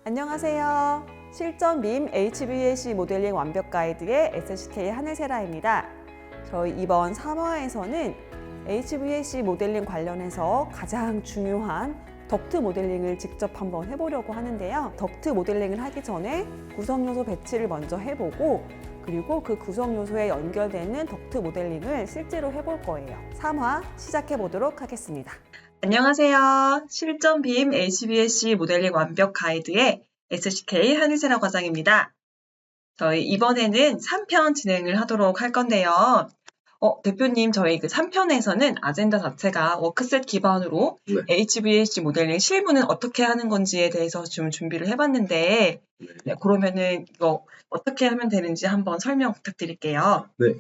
안녕하세요. 실전 빔 HVAC 모델링 완벽 가이드의 SCK 하늘세라입니다. 저희 이번 3화에서는 HVAC 모델링 관련해서 가장 중요한 덕트 모델링을 직접 한번 해보려고 하는데요. 덕트 모델링을 하기 전에 구성 요소 배치를 먼저 해보고 그리고 그 구성 요소에 연결되는 덕트 모델링을 실제로 해볼 거예요. 3화 시작해 보도록 하겠습니다. 안녕하세요. 실전 빔 HVAC 모델링 완벽 가이드의 SCK 하늘세라 과장입니다. 저희 이번에는 3편 진행을 하도록 할 건데요. 대표님, 저희 그 3편에서는 아젠다 자체가 워크셋 기반으로 HVAC 모델링 실무는 어떻게 하는 건지에 대해서 좀 준비를 해봤는데, 그러면은 이거 어떻게 하면 되는지 한번 설명 부탁드릴게요. 네.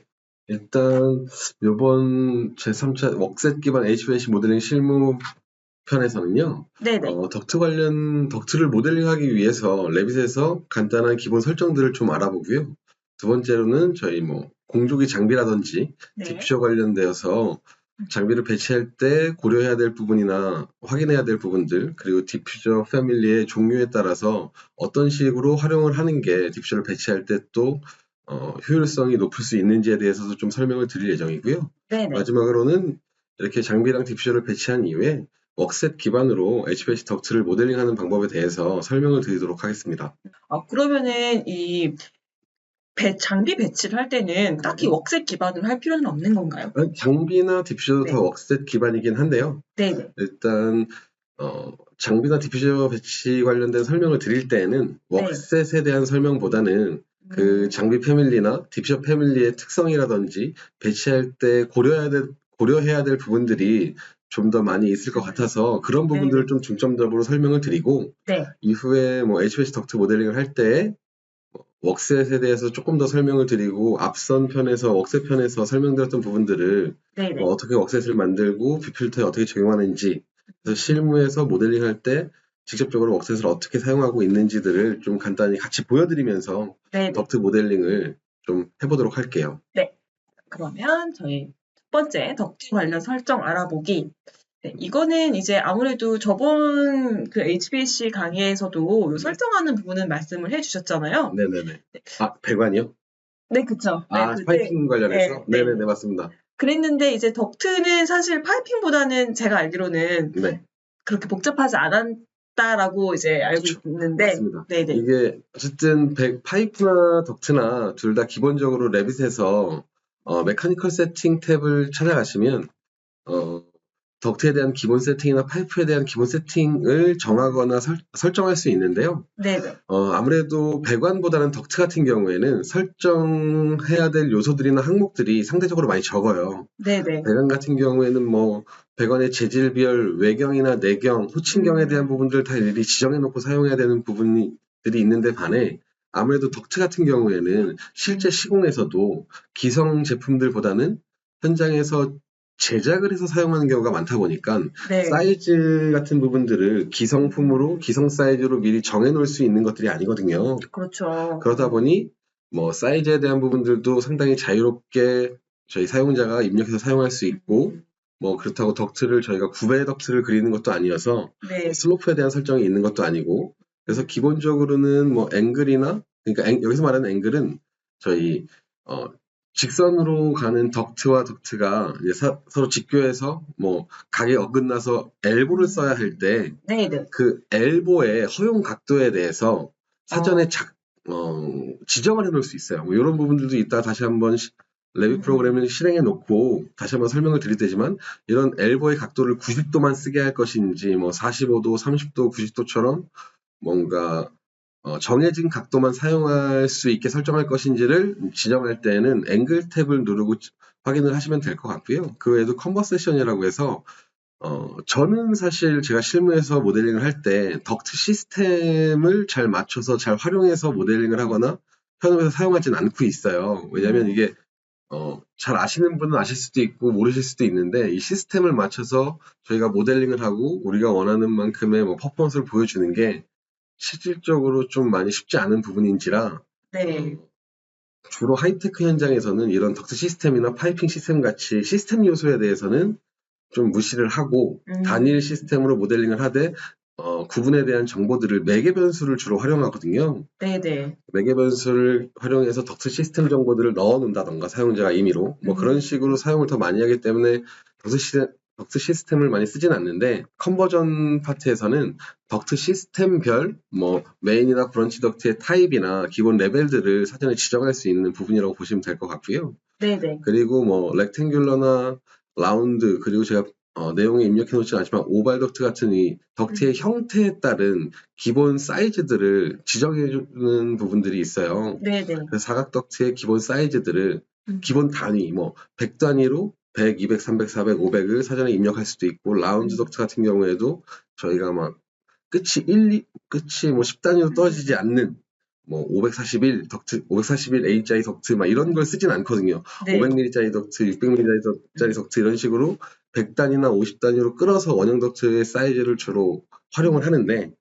일단 이번 제3차 웍셋 기반 HVAC 모델링 실무 편에서는요. 네네. 덕트를 모델링하기 위해서 레빗에서 간단한 기본 설정들을 좀 알아보고요. 두 번째로는 저희 공조기 장비라든지 디퓨저 관련되어서 장비를 배치할 때 고려해야 될 부분이나 확인해야 될 부분들, 그리고 디퓨저 패밀리의 종류에 따라서 어떤 식으로 활용을 하는 게 디퓨저를 배치할 때 또 효율성이 높을 수 있는지에 대해서도 좀 설명을 드릴 예정이고요. 네네. 마지막으로는 이렇게 장비랑 디퓨저를 배치한 이후에 웍셋 기반으로 HVAC 덕트를 모델링하는 방법에 대해서 설명을 드리도록 하겠습니다. 그러면은 이 장비 배치를 할 때는 딱히 웍셋 기반으로 할 필요는 없는 건가요? 장비나 디퓨저도 네. 다 웍셋 기반이긴 한데요. 네네. 일단 장비나 디퓨저 배치 관련된 설명을 드릴 때에는 웍셋에 대한 설명보다는 그 장비 패밀리나 디퓨저 패밀리의 특성이라든지 배치할 때 고려해야 될 부분들이 좀 더 많이 있을 것 같아서 그런 부분들을 좀 중점적으로 설명을 드리고 이후에 HVAC 덕트 모델링을 할 때 웍셋에 대해서 조금 더 설명을 드리고 앞선 편에서 웍셋 편에서 설명드렸던 부분들을 어떻게 웍셋을 만들고 뷰필터에 어떻게 적용하는지, 그래서 실무에서 모델링할 때 직접적으로 웍셋을 어떻게 사용하고 있는지들을 좀 간단히 같이 보여드리면서 덕트 모델링을 좀 해보도록 할게요. 네. 그러면 저희 첫 번째 덕트 관련 설정 알아보기. 이거는 이제 아무래도 저번 그 HVAC 강의에서도 설정하는 부분은 말씀을 해주셨잖아요. 네네네. 배관이요? 네, 그쵸. 파이핑 관련해서? 네네네, 맞습니다. 그랬는데 이제 덕트는 사실 파이핑보다는 제가 알기로는 그렇게 복잡하지 않았다라고 이제 알고 있는데. 맞습니다. 네네. 이게 어쨌든 파이프나 덕트나 둘 다 기본적으로 레빗에서 메카니컬 세팅 탭을 찾아가시면 덕트에 대한 기본 세팅이나 파이프에 대한 기본 세팅을 정하거나 설정할 수 있는데요. 네네. 아무래도 배관보다는 덕트 같은 경우에는 설정해야 될 요소들이나 항목들이 상대적으로 많이 적어요. 네네. 배관 같은 경우에는 배관의 재질, 비열, 외경이나 내경, 호칭경에 대한 부분들을 다 일일이 지정해놓고 사용해야 되는 부분들이 있는데 반해 아무래도 덕트 같은 경우에는 실제 시공에서도 기성 제품들보다는 현장에서 제작을 해서 사용하는 경우가 많다 보니까 사이즈 같은 부분들을 기성품으로 기성 사이즈로 미리 정해놓을 수 있는 것들이 아니거든요. 그렇죠. 그러다 보니 사이즈에 대한 부분들도 상당히 자유롭게 저희 사용자가 입력해서 사용할 수 있고 그렇다고 덕트를 저희가 9배 덕트를 그리는 것도 아니어서 슬로프에 대한 설정이 있는 것도 아니고, 그래서 기본적으로는 앵글이나, 그러니까 여기서 말하는 앵글은 저희 직선으로 가는 덕트와 덕트가 이제 서로 직교해서 각에 어긋나서 엘보를 써야 할 때 그 엘보의 허용 각도에 대해서 사전에 지정을 해놓을 수 있어요. 이런 부분들도 이따 다시 한번 레빗 프로그램을 실행해 놓고 다시 한번 설명을 드릴 테지만, 이런 엘보의 각도를 90도만 쓰게 할 것인지 45도, 30도, 90도처럼 뭔가 정해진 각도만 사용할 수 있게 설정할 것인지를 지정할 때는 앵글 탭을 누르고 확인을 하시면 될 것 같고요. 그 외에도 컨버세션이라고 해서 저는 사실 제가 실무에서 모델링을 할 때 덕트 시스템을 잘 맞춰서 잘 활용해서 모델링을 하거나 현업에서 사용하진 않고 있어요. 왜냐하면 이게 잘 아시는 분은 아실 수도 있고 모르실 수도 있는데, 이 시스템을 맞춰서 저희가 모델링을 하고 우리가 원하는 만큼의 퍼포먼스를 보여주는 게 실질적으로 좀 많이 쉽지 않은 부분인지라 주로 하이테크 현장에서는 이런 덕트 시스템이나 파이핑 시스템 같이 시스템 요소에 대해서는 좀 무시를 하고 단일 시스템으로 모델링을 하되 구분에 대한 정보들을 매개 변수를 주로 활용하거든요. 네네. 매개 변수를 활용해서 덕트 시스템 정보들을 넣어 놓는다던가 사용자가 임의로 뭐 그런 식으로 사용을 더 많이 하기 때문에 덕트 시스템을 많이 쓰진 않는데 컨버전 파트에서는 덕트 시스템별 뭐 메인이나 브런치 덕트의 타입이나 기본 레벨들을 사전에 지정할 수 있는 부분이라고 보시면 될 것 같고요. 네네. 그리고 뭐 렉탱귤러나 라운드 그리고 제가 내용에 입력해 놓지 않지만 오발 덕트 같은 이 덕트의 형태에 따른 기본 사이즈들을 지정해 주는 부분들이 있어요. 네네. 그래서 사각 덕트의 기본 사이즈들을 기본 단위 뭐 100 단위로 100, 200, 300, 400, 500을 사전에 입력할 수도 있고 라운드 덕트 같은 경우에도 저희가 막 끝이 뭐 10단위로 떨어지지 않는 뭐 541 덕트, 541 A짜리 덕트 막 이런 걸 쓰진 않거든요. 네. 500mm짜리 덕트, 600mm짜리 덕트 이런 식으로 100단위나 50단위로 끌어서 원형 덕트의 사이즈를 주로 활용을 하는데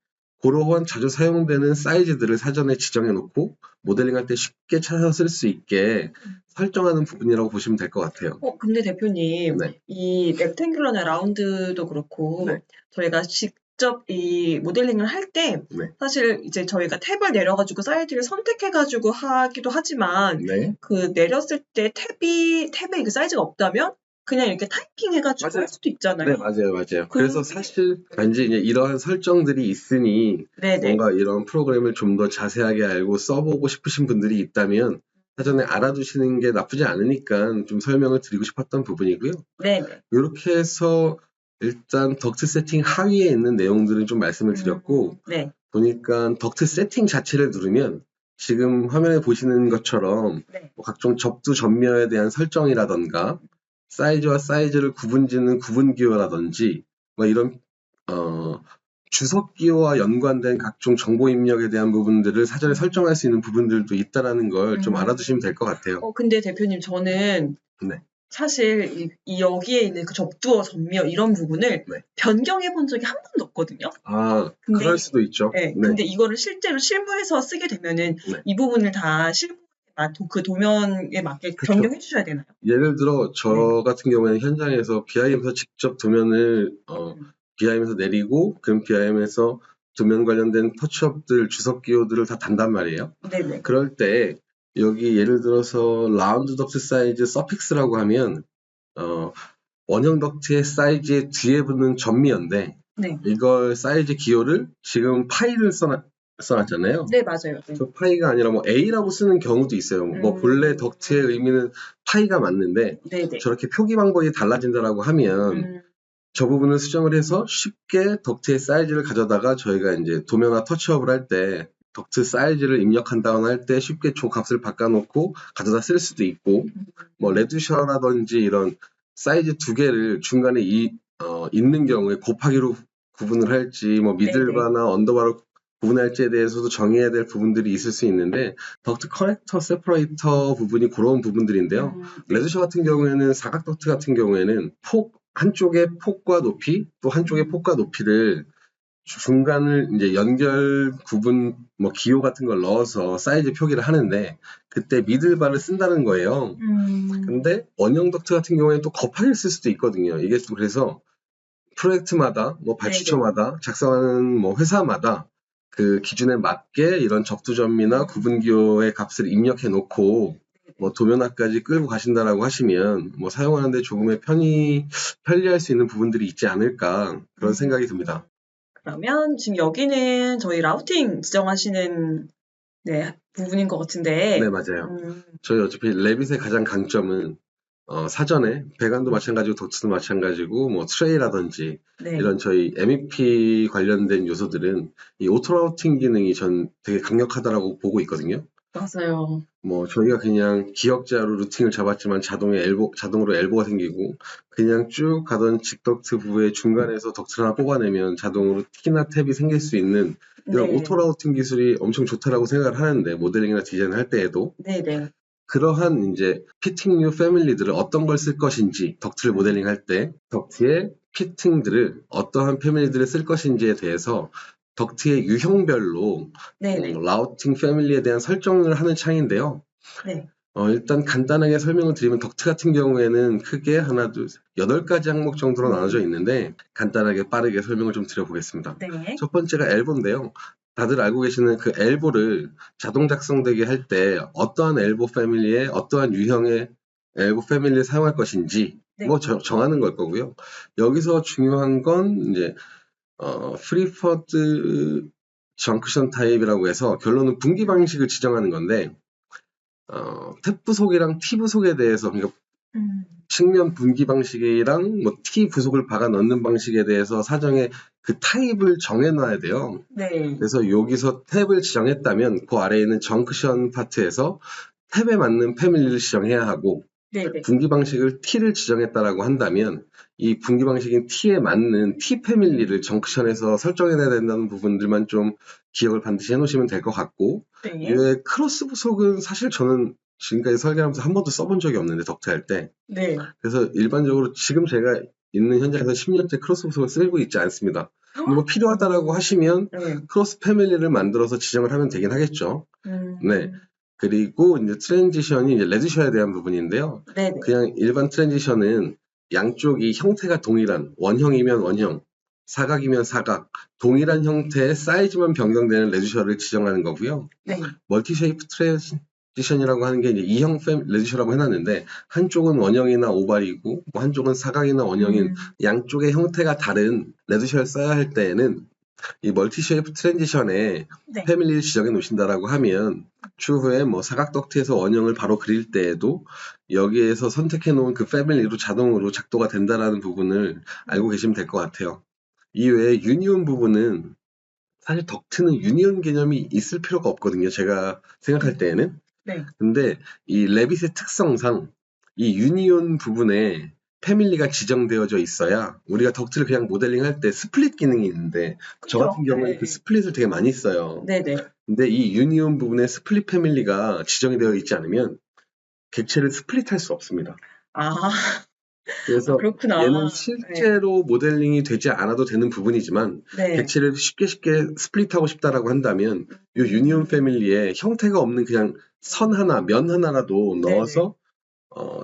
그러한 자주 사용되는 사이즈들을 사전에 지정해 놓고 모델링할 때 쉽게 찾아서 쓸 수 있게 설정하는 부분이라고 보시면 될 것 같아요. 근데 대표님, 네. 이 렉탱귤러나 라운드도 그렇고, 네. 저희가 직접 이 모델링을 할 때, 네. 사실 이제 저희가 탭을 내려가지고 사이즈를 선택해가지고 하기도 하지만, 네. 그 내렸을 때 탭에 그 사이즈가 없다면, 그냥 이렇게 타이핑 해가지고 맞아요. 할 수도 있잖아요. 네, 맞아요. 그- 그래서 사실 왠지 이제 이러한 설정들이 있으니 네네. 뭔가 이런 프로그램을 좀 더 자세하게 알고 써보고 싶으신 분들이 있다면 사전에 알아두시는 게 나쁘지 않으니까 좀 설명을 드리고 싶었던 부분이고요. 네네. 이렇게 해서 일단 덕트 세팅 하위에 있는 내용들을 좀 말씀을 드렸고 네. 보니까 덕트 세팅 자체를 누르면 지금 화면에 보시는 것처럼 네. 뭐 각종 접두 전멸에 대한 설정이라던가 사이즈와 사이즈를 구분짓는 구분 기호라든지 뭐 이런 주석 기호와 연관된 각종 정보 입력에 대한 부분들을 사전에 설정할 수 있는 부분들도 있다라는 걸 좀 알아두시면 될 것 같아요. 근데 대표님, 저는 네. 사실 이 여기에 있는 그 접두어 전멸 이런 부분을 네. 변경해 본 적이 한 번도 없거든요. 아, 근데- 그럴 수도 있죠. 네. 근데 이거를 실제로 실무에서 쓰게 되면은 네. 이 부분을 다 그 도면에 맞게 그쵸. 변경해 주셔야 되나요? 예를 들어 저 네. 같은 경우에는 현장에서 BIM에서 직접 도면을 BIM에서 내리고 그럼 BIM에서 도면 관련된 터치업들, 주석 기호들을 다 단단 말이에요. 네네. 그럴 때 여기 예를 들어서 라운드 덕트 사이즈 서픽스라고 하면 원형 덕트의 사이즈의 뒤에 붙는 전미어인데 네. 이걸 사이즈 기호를 지금 파이를 써놨잖아요. 네, 맞아요. 네. 저 파이가 아니라 뭐 A라고 쓰는 경우도 있어요. 뭐 본래 덕트의 의미는 파이가 맞는데 네네. 저렇게 표기 방법이 달라진다라고 하면 저 부분을 수정을 해서 쉽게 덕트의 사이즈를 가져다가 저희가 이제 도면화 터치업을 할 때 덕트 사이즈를 입력한다거나 할 때 쉽게 조 값을 바꿔놓고 가져다 쓸 수도 있고 뭐 레듀셔라든지 이런 사이즈 두 개를 중간에 있는 경우에 곱하기로 구분을 할지 뭐 미들바나 언더바로 구분할지에 대해서도 정해야 될 부분들이 있을 수 있는데 덕트 커넥터 세퍼레이터 부분이 그런 부분들인데요. 레드셔 같은 경우에는 사각 덕트 같은 경우에는 한쪽의 폭과 높이 또 한쪽의 폭과 높이를 중간을 이제 연결 구분 뭐 기호 같은 걸 넣어서 사이즈 표기를 하는데 그때 미들바를 쓴다는 거예요. 근데 원형 덕트 같은 경우에는 또 곱하기를 쓸 수도 있거든요. 이게 또 그래서 프로젝트마다 뭐 발주처마다 작성하는 뭐 회사마다 그 기준에 맞게 이런 접두점이나 구분 기호의 값을 입력해 놓고 뭐 도면화까지 끌고 가신다라고 하시면 뭐 사용하는데 조금의 편리할 수 있는 부분들이 있지 않을까 그런 생각이 듭니다. 그러면 지금 여기는 저희 라우팅 지정하시는 부분인 것 같은데. 네, 맞아요. 저희 어차피 레빗의 가장 강점은 사전에 배관도 마찬가지고 덕트도 마찬가지고 뭐 트레이라든지 네. 이런 저희 MEP 관련된 요소들은 이 오토 라우팅 기능이 전 되게 강력하다라고 보고 있거든요. 맞아요. 뭐 저희가 그냥 기역자로 루팅을 잡았지만 자동으로 엘보가 생기고 그냥 쭉 가던 직덕트 부의 중간에서 덕트를 하나 뽑아내면 자동으로 T나 탭이 생길 수 있는 이런 오토 라우팅 기술이 엄청 좋다라고 생각을 하는데 모델링이나 디자인을 할 때에도 네네. 그러한 이제 피팅류 패밀리들을 어떤 걸 쓸 것인지 덕트를 모델링할 때 덕트의 피팅들을 어떠한 패밀리들을 쓸 것인지에 대해서 덕트의 유형별로 네네. 라우팅 패밀리에 대한 설정을 하는 창인데요. 네. 일단 간단하게 설명을 드리면 덕트 같은 경우에는 크게 하나, 둘, 8가지 항목 정도로 나눠져 있는데 간단하게 빠르게 설명을 좀 드려보겠습니다. 네. 첫 번째가 엘보인데요. 다들 알고 계시는 그 엘보를 자동 작성되게 할 때 어떠한 엘보 패밀리에 어떠한 유형의 엘보 패밀리를 사용할 것인지 네. 정하는 걸 거고요. 여기서 중요한 건 이제 프리퍼드 정크션 타입이라고 해서 결론은 분기 방식을 지정하는 건데 탭 부속이랑 T 부속에 대해서 그러니까 측면 분기 방식이랑 뭐 T 부속을 박아 넣는 방식에 대해서 사정에 그 타입을 정해놔야 돼요. 네. 그래서 여기서 탭을 지정했다면 그 아래에 있는 정크션 파트에서 탭에 맞는 패밀리를 지정해야 하고 네네. 분기 방식을 T를 지정했다라고 한다면 이 분기 방식인 T에 맞는 T 패밀리를 정크션에서 설정해야 된다는 부분들만 좀 기억을 반드시 해놓으시면 될 것 같고 네. 이외에 크로스 부속은 사실 저는 지금까지 설계하면서 한 번도 써본 적이 없는데 덕트 할 때 네. 그래서 일반적으로 지금 제가 있는 현장에서 10년째 크로스 부속을 쓰고 있지 않습니다. 근데 뭐 필요하다라고 하시면 네. 크로스 패밀리를 만들어서 지정을 하면 되긴 하겠죠. 네. 그리고 이제 트랜지션이 이제 레드셔에 대한 부분인데요. 네네. 그냥 일반 트랜지션은 양쪽이 형태가 동일한 원형이면 원형, 사각이면 사각, 동일한 형태의 사이즈만 변경되는 레드셔를 지정하는 거고요. 네. 멀티 쉐이프 트랜지션이라고 하는 게 이제 2형 레드셔라고 해놨는데 한쪽은 원형이나 오발이고 뭐 한쪽은 사각이나 원형인 양쪽의 형태가 다른 레드셔를 써야 할 때에는 이 멀티 쉐이프 트랜지션에 네. 패밀리를 지정해 놓으신다라고 하면 추후에 뭐 사각 덕트에서 원형을 바로 그릴 때에도 여기에서 선택해 놓은 그 패밀리로 자동으로 작도가 된다라는 부분을 알고 계시면 될 것 같아요. 이외에 유니온 부분은 사실 덕트는 유니온 개념이 있을 필요가 없거든요. 제가 생각할 때에는. 네. 근데 이 레빗의 특성상 이 유니온 부분에 패밀리가 지정되어져 있어야 우리가 덕트를 그냥 모델링할 때 스플릿 기능이 있는데 저 같은 경우에 네. 그 스플릿을 되게 많이 써요. 네네. 근데 이 유니온 부분에 스플릿 패밀리가 지정이 되어 있지 않으면 객체를 스플릿할 수 없습니다. 아, 그래서 그렇구나. 얘는 실제로 모델링이 되지 않아도 되는 부분이지만 네. 객체를 쉽게 스플릿하고 싶다라고 한다면 이 유니온 패밀리에 형태가 없는 그냥 선 하나, 면 하나라도 넣어서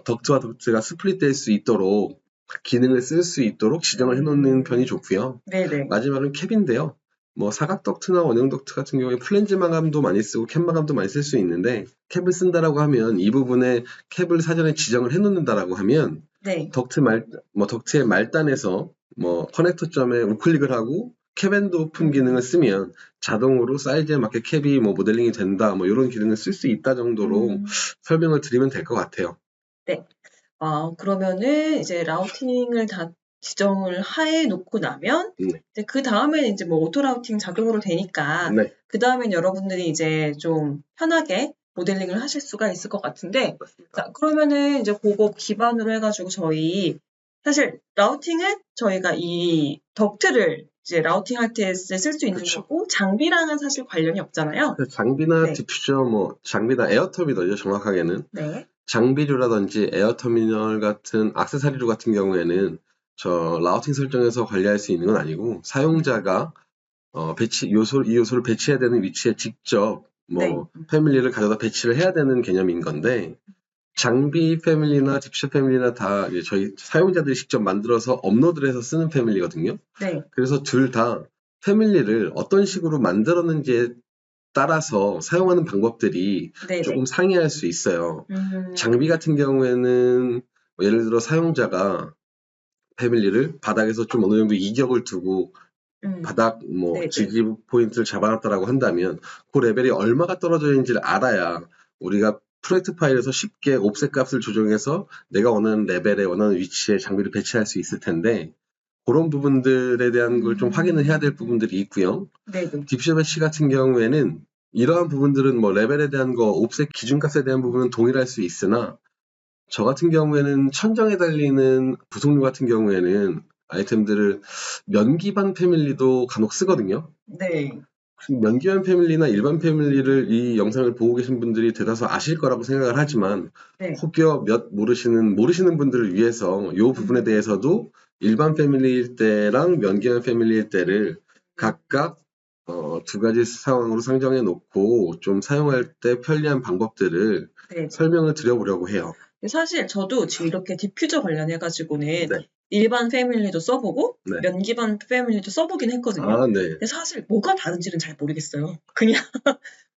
덕트와 덕트가 스플릿될 수 있도록 기능을 쓸 수 있도록 지정을 해놓는 편이 좋고요. 네네. 마지막은 캡인데요. 뭐 사각 덕트나 원형 덕트 같은 경우에 플랜지 마감도 많이 쓰고 캡 마감도 많이 쓸 수 있는데 캡을 쓴다라고 하면 이 부분에 캡을 사전에 지정을 해놓는다라고 하면 네. 덕트의 말단에서 뭐 커넥터점에 우클릭을 하고 캡앤드 오픈 기능을 쓰면 자동으로 사이즈에 맞게 캡이 뭐 모델링이 된다 뭐 이런 기능을 쓸 수 있다 정도로 설명을 드리면 될 것 같아요. 네. 그러면은 이제 라우팅을 다 지정을 해 놓고 나면 네. 이제 그 다음에는 이제 뭐 오토 라우팅 자동으로 되니까 네. 그 다음엔 여러분들이 이제 좀 편하게 모델링을 하실 수가 있을 것 같은데 자, 그러면은 이제 그거 기반으로 해가지고 저희 사실 라우팅은 저희가 이 덕트를 이제 라우팅 할 때 쓸 수 있는 그쵸. 거고 장비랑은 사실 관련이 없잖아요. 장비나 네. 디퓨저 장비나 에어터미널이죠 정확하게는. 네. 장비류라든지 에어터미널 같은 액세서리류 같은 경우에는 저 라우팅 설정에서 관리할 수 있는 건 아니고 사용자가 이 요소를 배치해야 되는 위치에 직접 뭐 패밀리를 가져다 배치를 해야 되는 개념인 건데 장비 패밀리나 디퓨저 패밀리나 다 이제 저희 사용자들이 직접 만들어서 업로드를 해서 쓰는 패밀리거든요. 네. 그래서 둘 다 패밀리를 어떤 식으로 만들었는지에 따라서 사용하는 방법들이 네네. 조금 상이할 수 있어요. 장비 같은 경우에는 뭐 예를 들어 사용자가 패밀리를 바닥에서 좀 어느 정도 이격을 두고 바닥 뭐 네네. 지지 포인트를 잡아놨다라고 한다면 그 레벨이 얼마가 떨어져 있는지를 알아야 우리가 프로젝트 파일에서 쉽게 옵셋 값을 조정해서 내가 원하는 레벨에 원하는 위치에 장비를 배치할 수 있을 텐데 그런 부분들에 대한 걸 좀 확인을 해야 될 부분들이 있고요. 네네. 디퓨저 배치 같은 경우에는 이러한 부분들은 뭐 레벨에 대한 거, 옵셋 기준값에 대한 부분은 동일할 수 있으나 저 같은 경우에는 천정에 달리는 부속류 같은 경우에는 아이템들을 면 기반 패밀리도 간혹 쓰거든요. 네. 면 기반 패밀리나 일반 패밀리를 이 영상을 보고 계신 분들이 대다수 아실 거라고 생각을 하지만 네. 혹여 모르시는 분들을 위해서 이 부분에 대해서도 일반 패밀리일 때랑 면 기반 패밀리일 때를 각각 두 가지 상황으로 상정해 놓고 좀 사용할 때 편리한 방법들을 네. 설명을 드려보려고 해요. 사실 저도 지금 이렇게 디퓨저 관련해가지고는 네. 일반 패밀리도 써보고 네. 면기반 패밀리도 써보긴 했거든요. 아, 네. 근데 사실 뭐가 다른지는 잘 모르겠어요. 그냥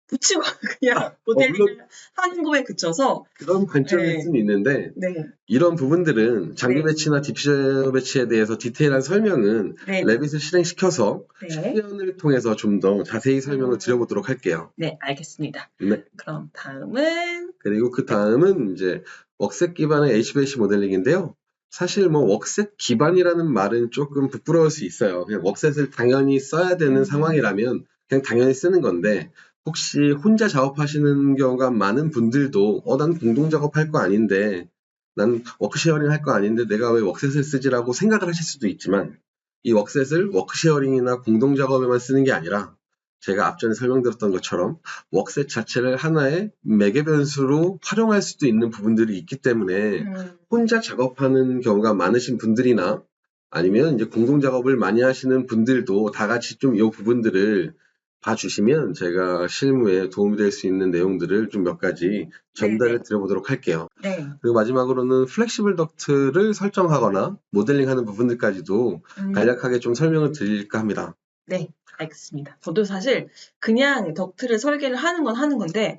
붙이고 그냥 물론 모델링을 하는 거에 그쳐서 그런 관점일 네. 수는 있는데 네. 이런 부분들은 장비 네. 배치나 디퓨저 배치에 대해서 디테일한 설명은 네. 레빗을 실행시켜서 네. 사연을 통해서 좀 더 자세히 설명을 드려보도록 할게요. 네, 알겠습니다. 네. 그럼 다음은 그리고 그 다음은 이제 웍셋 기반의 HVAC 모델링인데요. 사실 뭐 웍셋 기반이라는 말은 조금 부끄러울 수 있어요. 그냥 웍셋을 당연히 써야 되는 상황이라면 그냥 당연히 쓰는 건데 혹시 혼자 작업하시는 경우가 많은 분들도 난 공동 작업할 거 아닌데 난 워크쉐어링 할 거 아닌데 내가 왜 웍셋을 쓰지라고 생각을 하실 수도 있지만 이 웍셋을 워크쉐어링이나 공동 작업에만 쓰는 게 아니라 제가 앞전에 설명드렸던 것처럼 웍셋 자체를 하나의 매개 변수로 활용할 수도 있는 부분들이 있기 때문에 혼자 작업하는 경우가 많으신 분들이나 아니면 이제 공동 작업을 많이 하시는 분들도 다 같이 좀 이 부분들을 봐주시면 제가 실무에 도움이 될 수 있는 내용들을 좀 몇 가지 전달을 드려보도록 할게요. 네. 그리고 마지막으로는 플렉시블 덕트를 설정하거나 모델링하는 부분들까지도 간략하게 좀 설명을 드릴까 합니다. 네, 알겠습니다. 저도 사실 그냥 덕트를 설계를 하는 건 하는 건데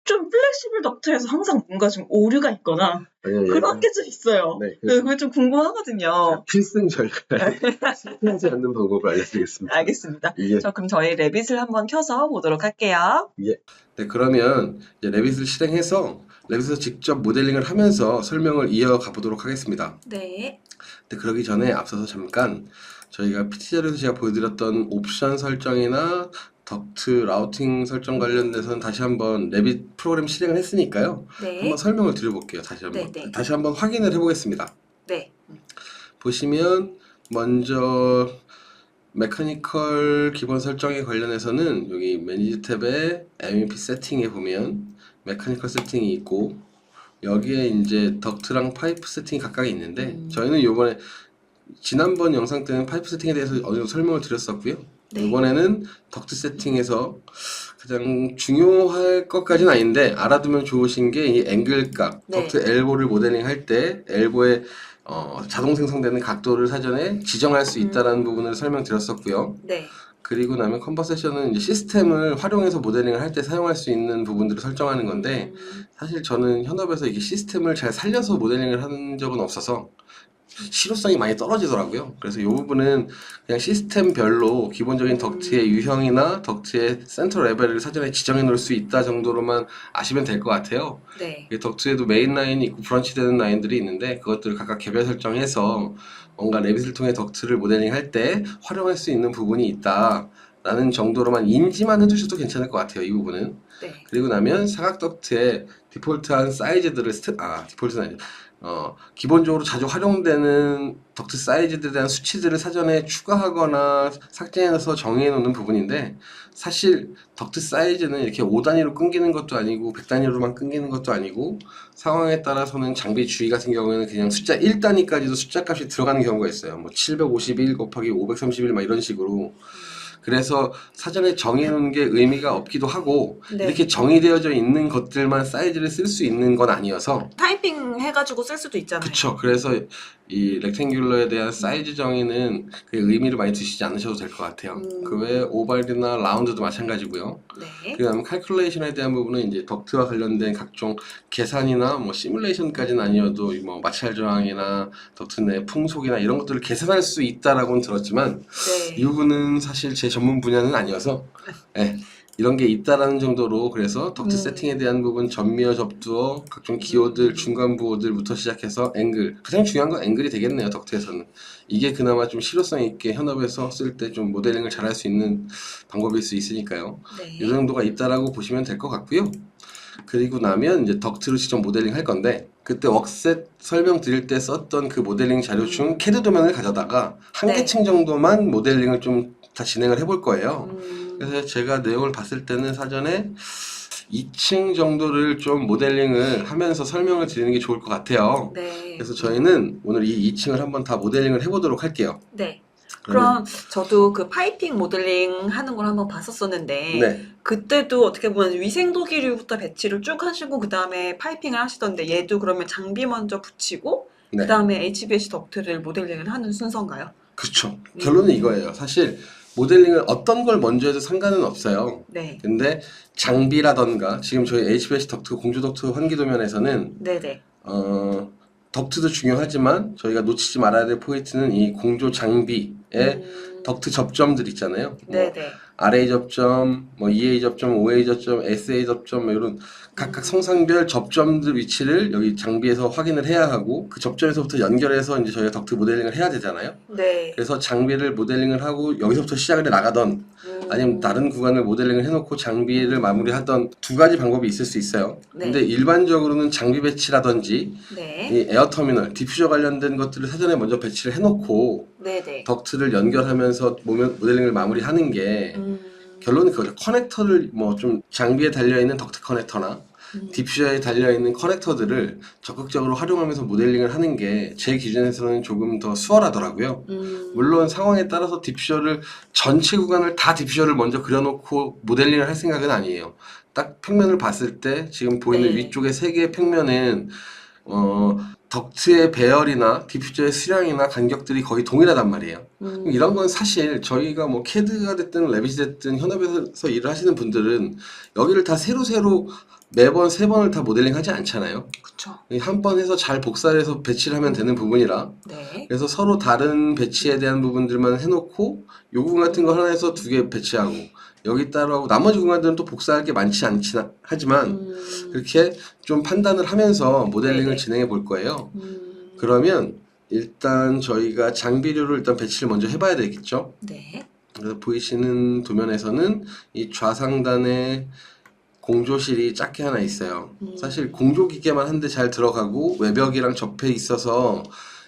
좀 플렉시블 덕트에서 항상 뭔가 좀 오류가 있거나 그런 게 좀 있어요. 네, 그래서 그게 좀 궁금하거든요. 필승 절갈 실패하지 않는 방법을 알려드리겠습니다. 알겠습니다. 예. 그럼 저희 레빗을 한번 켜서 보도록 할게요. 예. 네, 그러면 이제 레빗을 실행해서 레빗에서 직접 모델링을 하면서 설명을 이어가 보도록 하겠습니다. 네. 근데 그러기 전에 앞서서 잠깐 저희가 PT 자료에서 제가 보여드렸던 옵션 설정이나 덕트 라우팅 설정 관련돼서는 다시 한번 레빗 프로그램 실행을 했으니까요. 네. 한번 설명을 드려볼게요. 다시 한번. 네. 다시 한번 확인을 해보겠습니다. 네. 보시면 먼저 메커니컬 기본 설정에 관련해서는 여기 매니지 탭에 MEP 세팅에 보면 메커니컬 세팅이 있고 여기에 이제 덕트랑 파이프 세팅이 각각 있는데 저희는 요번에 지난번 영상 때는 파이프 세팅에 대해서 어느 정도 설명을 드렸었고요. 네. 이번에는 덕트 세팅에서 가장 중요할 것까지는 아닌데 알아두면 좋으신 게 이 앵글각, 네. 덕트 엘보를 모델링 할 때 엘보의 자동 생성되는 각도를 사전에 지정할 수 있다는 부분을 설명드렸었고요. 네. 그리고 나면 컨버세션은 이제 시스템을 활용해서 모델링을 할 때 사용할 수 있는 부분들을 설정하는 건데 사실 저는 현업에서 이게 시스템을 잘 살려서 모델링을 한 적은 없어서 실효성이 많이 떨어지더라고요. 그래서 이 부분은 그냥 시스템별로 기본적인 덕트의 유형이나 덕트의 센터 레벨을 사전에 지정해 놓을 수 있다 정도로만 아시면 될 것 같아요. 네. 덕트에도 메인 라인이 있고 브런치 되는 라인들이 있는데 그것들을 각각 개별 설정해서 뭔가 레빗을 통해 덕트를 모델링 할 때 활용할 수 있는 부분이 있다 라는 정도로만 인지만 해두셔도 괜찮을 것 같아요. 이 부분은. 네. 그리고 나면 사각 덕트의 디폴트한 사이즈들을 디폴트는 아니죠. 기본적으로 자주 활용되는 덕트 사이즈들에 대한 수치들을 사전에 추가하거나 삭제해서 정의해 놓는 부분인데 사실 덕트 사이즈는 이렇게 5단위로 끊기는 것도 아니고 100단위로만 끊기는 것도 아니고 상황에 따라서는 장비 주의 같은 경우에는 그냥 숫자 1단위까지도 숫자 값이 들어가는 경우가 있어요. 뭐 751 곱하기 531 막 이런 식으로. 그래서 사전에 정해놓은 게 의미가 없기도 하고 네. 이렇게 정의되어져 있는 것들만 사이즈를 쓸 수 있는 건 아니어서 타이핑 해가지고 쓸 수도 있잖아요. 그쵸. 그래서 이 렉탱귤러에 대한 사이즈 정의는 그 의미를 많이 두시지 않으셔도 될 것 같아요. 그 외에 오발이나 라운드도 마찬가지고요. 네. 그 다음에 칼큘레이션에 대한 부분은 이제 덕트와 관련된 각종 계산이나 뭐 시뮬레이션까지는 아니어도 뭐 마찰 저항이나 덕트 내 풍속이나 이런 것들을 계산할 수 있다라고는 들었지만 네. 이 부분은 사실 제 전문 분야는 아니어서 네, 이런 게 있다라는 정도로 그래서 덕트 세팅에 대한 부분 전미어 접두어 각종 기호들 중간 부호들부터 시작해서 앵글 가장 중요한 건 앵글이 되겠네요. 덕트에서는 이게 그나마 좀 실효성 있게 현업에서 쓸 때 좀 모델링을 잘할 수 있는 방법일 수 있으니까요. 네. 이 정도가 있다라고 보시면 될 것 같고요. 그리고 나면 이제 덕트로 직접 모델링 할 건데 그때 웍셋 설명 드릴 때 썼던 그 모델링 자료 중 캐드 도면을 가져다가 한 네. 개층 정도만 모델링을 좀 다 진행을 해볼 거예요. 그래서 제가 내용을 봤을 때는 사전에 2층 정도를 좀 모델링을 하면서 설명을 드리는 게 좋을 것 같아요. 네. 그래서 저희는 오늘 이 2층을 한번 다 모델링을 해보도록 할게요. 네. 그럼 저도 그 파이핑 모델링 하는 걸 한번 봤었었는데 네. 그때도 어떻게 보면 위생도기류부터 배치를 쭉 하시고 그 다음에 파이핑을 하시던데 얘도 그러면 장비 먼저 붙이고 네. 그 다음에 HVAC 덕트를 모델링을 하는 순서인가요? 그쵸. 결론은 이거예요. 사실 모델링을 어떤 걸 먼저 해도 상관은 없어요. 네. 근데 장비라던가 지금 저희 HVAC 덕트, 공조 덕트 환기도면에서는 네네. 덕트도 중요하지만 저희가 놓치지 말아야 될 포인트는 이 공조 장비의 덕트 접점들 있잖아요. 뭐 네네. RA 접점, 뭐 EA 접점, OA 접점, SA 접점 뭐 이런 각각 성상별 접점들 위치를 여기 장비에서 확인을 해야 하고 그 접점에서부터 연결해서 이제 저희가 덕트 모델링을 해야 되잖아요. 네. 그래서 장비를 모델링을 하고 여기서부터 시작을 해 나가던 아니면 다른 구간을 모델링을 해놓고 장비를 마무리하던 두 가지 방법이 있을 수 있어요. 네. 근데 일반적으로는 장비 배치라든지 네. 이 에어터미널, 디퓨저 관련된 것들을 사전에 먼저 배치를 해놓고 네네. 덕트를 연결하면서 모델링을 마무리하는 게 결론은 그거죠. 커넥터를 뭐 좀 장비에 달려있는 덕트 커넥터나 디퓨저에 달려있는 커넥터들을 적극적으로 활용하면서 모델링을 하는 게 제 기준에서는 조금 더 수월하더라고요. 물론 상황에 따라서 디퓨저를 전체 구간을 다 디퓨저를 먼저 그려놓고 모델링을 할 생각은 아니에요. 딱 평면을 봤을 때 지금 보이는 네. 위쪽의 세 개의 평면은 덕트의 배열이나 디퓨저의 수량이나 간격들이 거의 동일하단 말이에요. 이런 건 사실 저희가 뭐 캐드가 됐든 레빗이 됐든 현업에서 일을 하시는 분들은 여기를 다 새로 매번 세 번을 다 모델링 하지 않잖아요. 그쵸. 한 번 해서 잘 복사를 해서 배치를 하면 되는 부분이라 네. 그래서 서로 다른 배치에 대한 부분들만 해놓고 요 부분 같은 거 하나 해서 두 개 배치하고 여기 따로 하고 나머지 구간들은 또 복사할 게 많지 않지나 하지만 그렇게 좀 판단을 하면서 모델링을 네네. 진행해 볼 거예요. 그러면 일단 저희가 장비류를 일단 배치를 먼저 해봐야 되겠죠. 네. 그래서 보이시는 도면에서는 이 좌상단에 공조실이 작게 하나 있어요. 사실 공조 기계만 한 대 잘 들어가고 외벽이랑 접해 있어서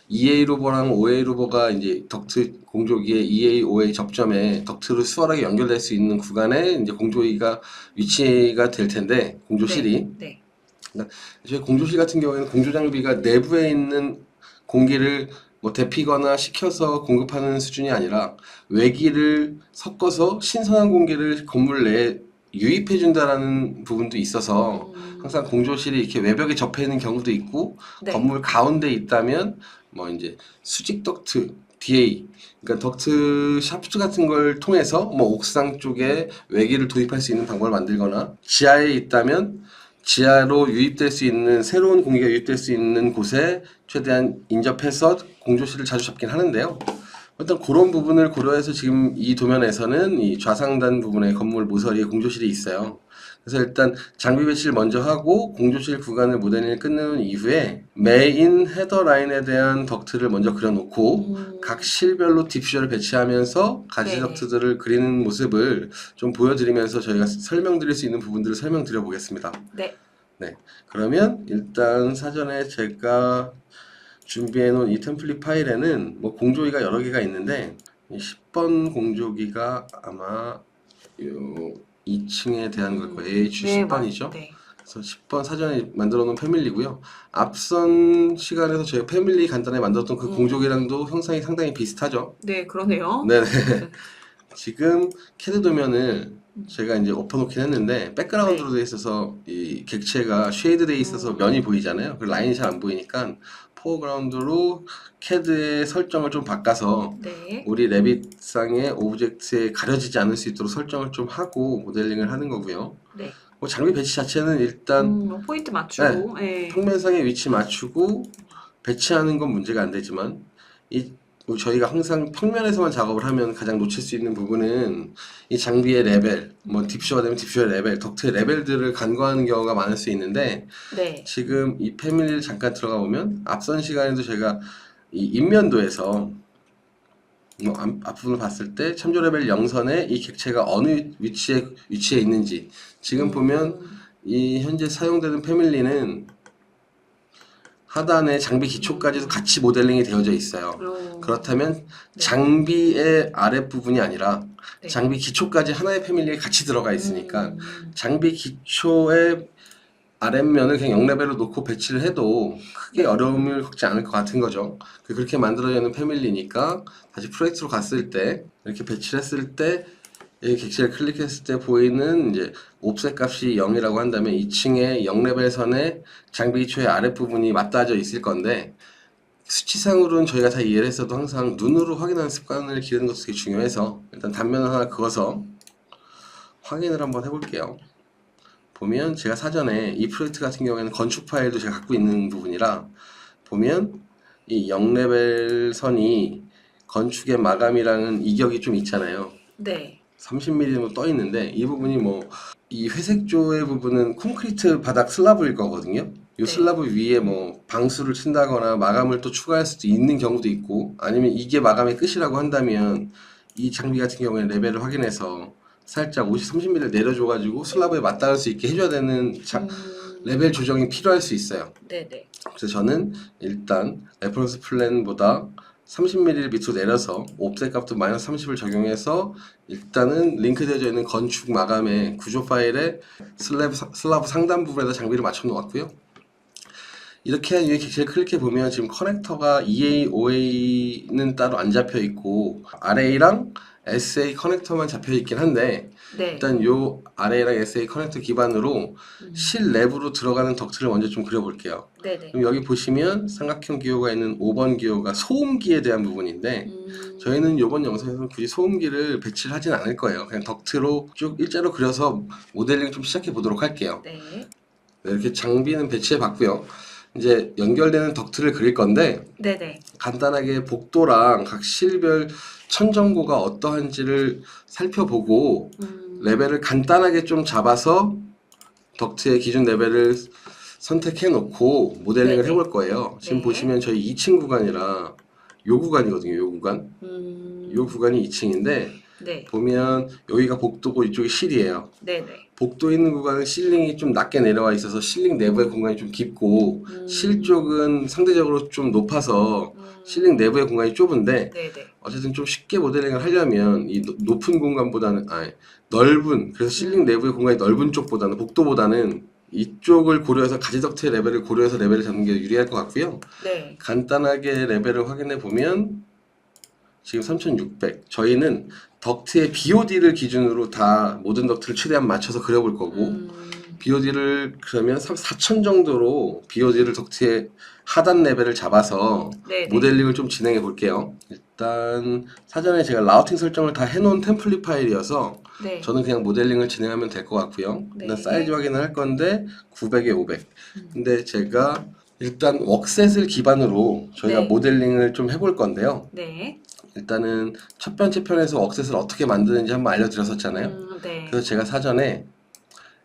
EA 로버랑 OA 로버가 이제 덕트 공조기의 EA, OA 접점에 덕트로 수월하게 연결될 수 있는 구간에 이제 공조기가 위치가 될 텐데 공조실이 네. 저희 공조실 같은 경우에는 공조 장비가 내부에 있는 공기를 뭐 데피거나 식혀서 공급하는 수준이 아니라 외기를 섞어서 신선한 공기를 건물 내에 유입해 준다라는 부분도 있어서 항상 공조실이 이렇게 외벽에 접해 있는 경우도 있고 네. 건물 가운데 있다면 뭐 이제 수직 덕트 DA 그러니까 덕트 샤프트 같은 걸 통해서 뭐 옥상 쪽에 외기를 도입할 수 있는 방법을 만들거나 지하에 있다면 지하로 유입될 수 있는 새로운 공기가 유입될 수 있는 곳에 최대한 인접해서 공조실을 자주 잡긴 하는데요. 일단 그런 부분을 고려해서 지금 이 도면에서는 이 좌상단 부분에 건물 모서리에 공조실이 있어요. 그래서 일단 장비 배치를 먼저 하고 공조실 구간을 모델링을 끝내는 이후에 메인 헤더 라인에 대한 덕트를 먼저 그려놓고 각 실별로 디퓨저를 배치하면서 가지 네. 덕트들을 그리는 모습을 좀 보여드리면서 저희가 설명드릴 수 있는 부분들을 설명드려 보겠습니다. 네. 네, 그러면 일단 사전에 제가 준비해 놓은 이 템플릿 파일에는 뭐 공조기가 여러 개가 있는데 10번 공조기가 아마 요 2층에 대한 걸 거예요. AH10번이죠. 네. 그래서 10번 사전에 만들어 놓은 패밀리고요. 앞선 시간에서 저희 패밀리 간단하게 만들었던 그 공조기랑도 형상이 상당히 비슷하죠. 네, 그러네요. 네네. 지금 캐드 도면을 제가 이제 엎어놓긴 했는데 백그라운드로 돼 있어서 이 객체가 쉐이드 돼 있어서 면이 보이잖아요. 그 라인이 잘 안 보이니까 포어그라운드로 캐드의 설정을 좀 바꿔서 네. 우리 레빗상의 오브젝트에 가려지지 않을 수 있도록 설정을 좀 하고 모델링을 하는 거고요. 네. 뭐 장비 배치 자체는 일단 뭐 포인트 맞추고. 네. 평면상의 위치 맞추고 배치하는 건 문제가 안 되지만 저희가 항상 평면에서만 작업을 하면 가장 놓칠 수 있는 부분은 이 장비의 레벨, 뭐 디퓨저가 되면 디퓨저의 레벨, 덕트의 레벨들을 간과하는 경우가 많을 수 있는데 네. 지금 이 패밀리를 잠깐 들어가 보면 앞선 시간에도 제가 이 인면도에서 뭐 앞부분을 봤을 때 참조 레벨 0선에 이 객체가 어느 위치에 있는지 지금 보면 이 현재 사용되는 패밀리는 하단에 장비 기초까지도 같이 모델링이 되어져 있어요. 그렇다면 장비의 아랫부분이 아니라 네. 장비 기초까지 하나의 패밀리에 같이 들어가 있으니까 장비 기초의 아랫면을 그냥 0레벨로 놓고 배치를 해도 크게 어려움을 겪지 않을 것 같은 거죠. 그렇게 만들어져 있는 패밀리니까 다시 프로젝트로 갔을 때 이렇게 배치를 했을 때 이 객실을 클릭했을 때 보이는 이제 옵셋 값이 0이라고 한다면 2층에 0레벨 선에 장비 기초의 아랫부분이 맞닿아져 있을 건데 수치상으로는 저희가 다 이해를 했어도 항상 눈으로 확인하는 습관을 기르는 것도 되게 중요해서 일단 단면을 하나 그어서 확인을 한번 해볼게요. 보면 제가 사전에 이 프로젝트 같은 경우에는 건축 파일도 제가 갖고 있는 부분이라 보면 이 0레벨 선이 건축의 마감이라는 이격이 좀 있잖아요. 네. 30mm로 떠 있는데 이 부분이 뭐 이 회색조의 부분은 콘크리트 바닥 슬라브일 거거든요. 이 네. 슬라브 위에 뭐 방수를 친다거나 마감을 또 추가할 수도 있는 경우도 있고 아니면 이게 마감의 끝이라고 한다면 이 장비 같은 경우에 레벨을 확인해서 살짝 30mm 내려줘가지고 슬라브에 맞닿을 수 있게 해줘야 되는 레벨 조정이 필요할 수 있어요. 네네. 그래서 저는 일단 레퍼런스 플랜보다 30mm 밑으로 내려서 옵셋 값도 마이너스 30을 적용해서 일단은 링크되어져 있는 건축 마감의 구조 파일에 슬라브 상단 부분에다 장비를 맞춰 놓았고요. 이렇게 한 이후에 객실 클릭해 보면 지금 커넥터가 EA, OA는 따로 안 잡혀 있고 RA랑 SA 커넥터만 잡혀 있긴 한데 네. 일단 요 RA랑 SA 커넥터 기반으로 실내부로 들어가는 덕트를 먼저 좀 그려볼게요. 네네. 그럼 여기 보시면 삼각형 기호가 있는 5번 기호가 소음기에 대한 부분인데 저희는 이번 영상에서는 굳이 소음기를 배치를 하진 않을 거예요. 그냥 덕트로 쭉 일자로 그려서 모델링 좀 시작해 보도록 할게요. 네. 네, 이렇게 장비는 배치해 봤고요. 이제 연결되는 덕트를 그릴 건데 네네. 간단하게 복도랑 각 실별 천정고가 어떠한지를 살펴보고 레벨을 간단하게 좀 잡아서 덕트의 기준 레벨을 선택해 놓고 모델링을 네네. 해볼 거예요. 지금 네. 보시면 저희 2층 구간이라 요 구간이거든요. 요 구간. 요 구간이 2층인데 네. 보면 여기가 복도고 이쪽이 실이에요. 네네. 복도 있는 구간은 실링이 좀 낮게 내려와 있어서 실링 내부의 공간이 좀 깊고 실 쪽은 상대적으로 좀 높아서 실링 내부의 공간이 좁은데 네네. 어쨌든 좀 쉽게 모델링을 하려면 이 높은 공간보다는 넓은 그래서 실링 내부의 공간이 넓은 쪽보다는 복도보다는 이쪽을 고려해서 가지덕트의 레벨을 고려해서 레벨을 잡는 게 유리할 것 같고요. 네. 간단하게 레벨을 확인해 보면 지금 3600 저희는 덕트의 BOD를 기준으로 다 모든 덕트를 최대한 맞춰서 그려볼 거고 BOD를 그러면 4000 정도로 BOD를 덕트의 하단 레벨을 잡아서 네네. 모델링을 좀 진행해 볼게요. 일단 사전에 제가 라우팅 설정을 다 해놓은 템플릿 파일이어서 네. 저는 그냥 모델링을 진행하면 될 것 같고요. 일단 네. 사이즈 확인을 할 건데 900에 500 근데 제가 일단 웍셋을 기반으로 저희가 네. 모델링을 좀 해볼 건데요. 네. 일단은 첫 번째 편에서 웍셋을 어떻게 만드는지 한번 알려드렸었잖아요. 네. 그래서 제가 사전에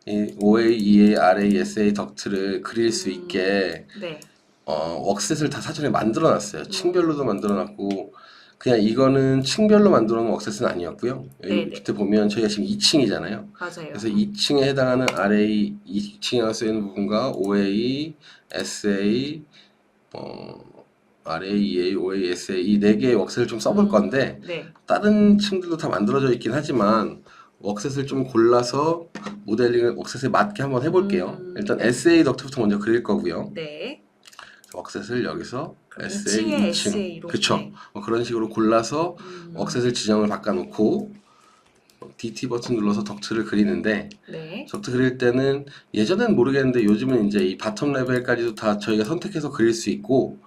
이 OA, EA, RA, SA 덕트를 그릴 수 있게 네. 웍셋을 다 사전에 만들어 놨어요. 층별로도 만들어 놨고 그냥 이거는 층별로 만들어 놓은 웍셋은 아니었고요. 여기 네네. 밑에 보면 저희가 지금 2층이잖아요. 맞아요. 그래서 2층에 해당하는 RA, 2층에 쓰이는 부분과 OA, SA, RA, EA, OA, SA 이 4개의 웍셋을 좀 써볼 건데 네. 다른 층들도 다 만들어져 있긴 하지만 웍셋을 좀 골라서 모델링을 웍셋에 맞게 한번 해볼게요. 일단 SA 덕트부터 먼저 그릴 거고요. 네. 웍셋을 여기서 그럼 SA 2층에 2층 SA로. 그쵸 네. 그런 식으로 골라서 웍셋을 지정을 바꿔놓고 DT 버튼 눌러서 덕트를 그리는데 네. 덕트 그릴 때는 예전엔 모르겠는데 요즘은 이제 이 바텀 레벨까지도 다 저희가 선택해서 그릴 수 있고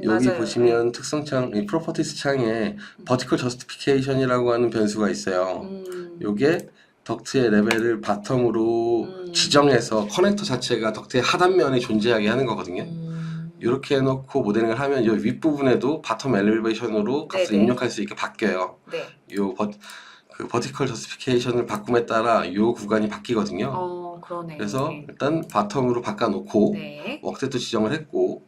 여기 맞아요. 보시면 특성창 이 프로퍼티스 창에 버티컬 저스티피케이션이라고 하는 변수가 있어요. 요게 덕트의 레벨을 바텀으로 지정해서 커넥터 자체가 덕트의 하단면에 존재하게 하는 거거든요. 이렇게 해놓고 모델링을 하면 이 윗부분에도 바텀 엘리베이션으로 값을 네네. 입력할 수 있게 바뀌어요. 네. 그 버티컬 저스티피케이션을 바꿈에 따라 이 구간이 바뀌거든요. 그러네요. 그래서 네. 일단 바텀으로 바꿔놓고 네. 웍셋도 지정을 했고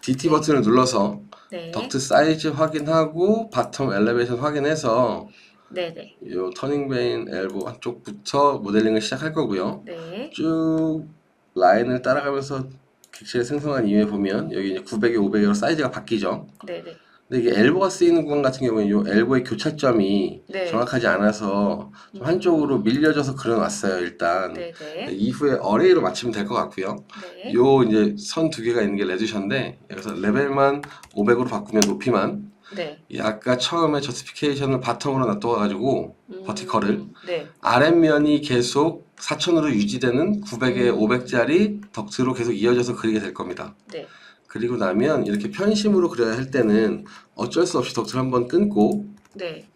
DT 버튼을 눌러서 네. 덕트 사이즈 확인하고 바텀 엘리베이션 확인해서 네네. 이 터닝 베인 엘보 한쪽부터 모델링을 시작할 거고요. 네. 쭉 라인을 따라가면서 객실을 생성한 이후에 보면 여기 이제 900에 500으로 사이즈가 바뀌죠. 네네. 근데 이게 엘보가 쓰이는 구간 같은 경우는 이 엘보의 교차점이 네. 정확하지 않아서 좀 한쪽으로 밀려져서 그려놨어요, 일단. 네네. 이후에 어레이로 맞추면 될 것 같고요. 네. 요 이제 선 두 개가 있는 게 레드셔인데, 여기서 레벨만 500으로 바꾸면 높이만, 네. 이 아까 처음에 저스피케이션을 바텀으로 놔둬가지고 버티컬을 네. 아랫면이 계속 4000으로 유지되는 900에 500짜리 덕트로 계속 이어져서 그리게 될 겁니다. 네. 그리고 나면 이렇게 편심으로 그려야 할 때는 어쩔 수 없이 덕트를 한번 끊고 네.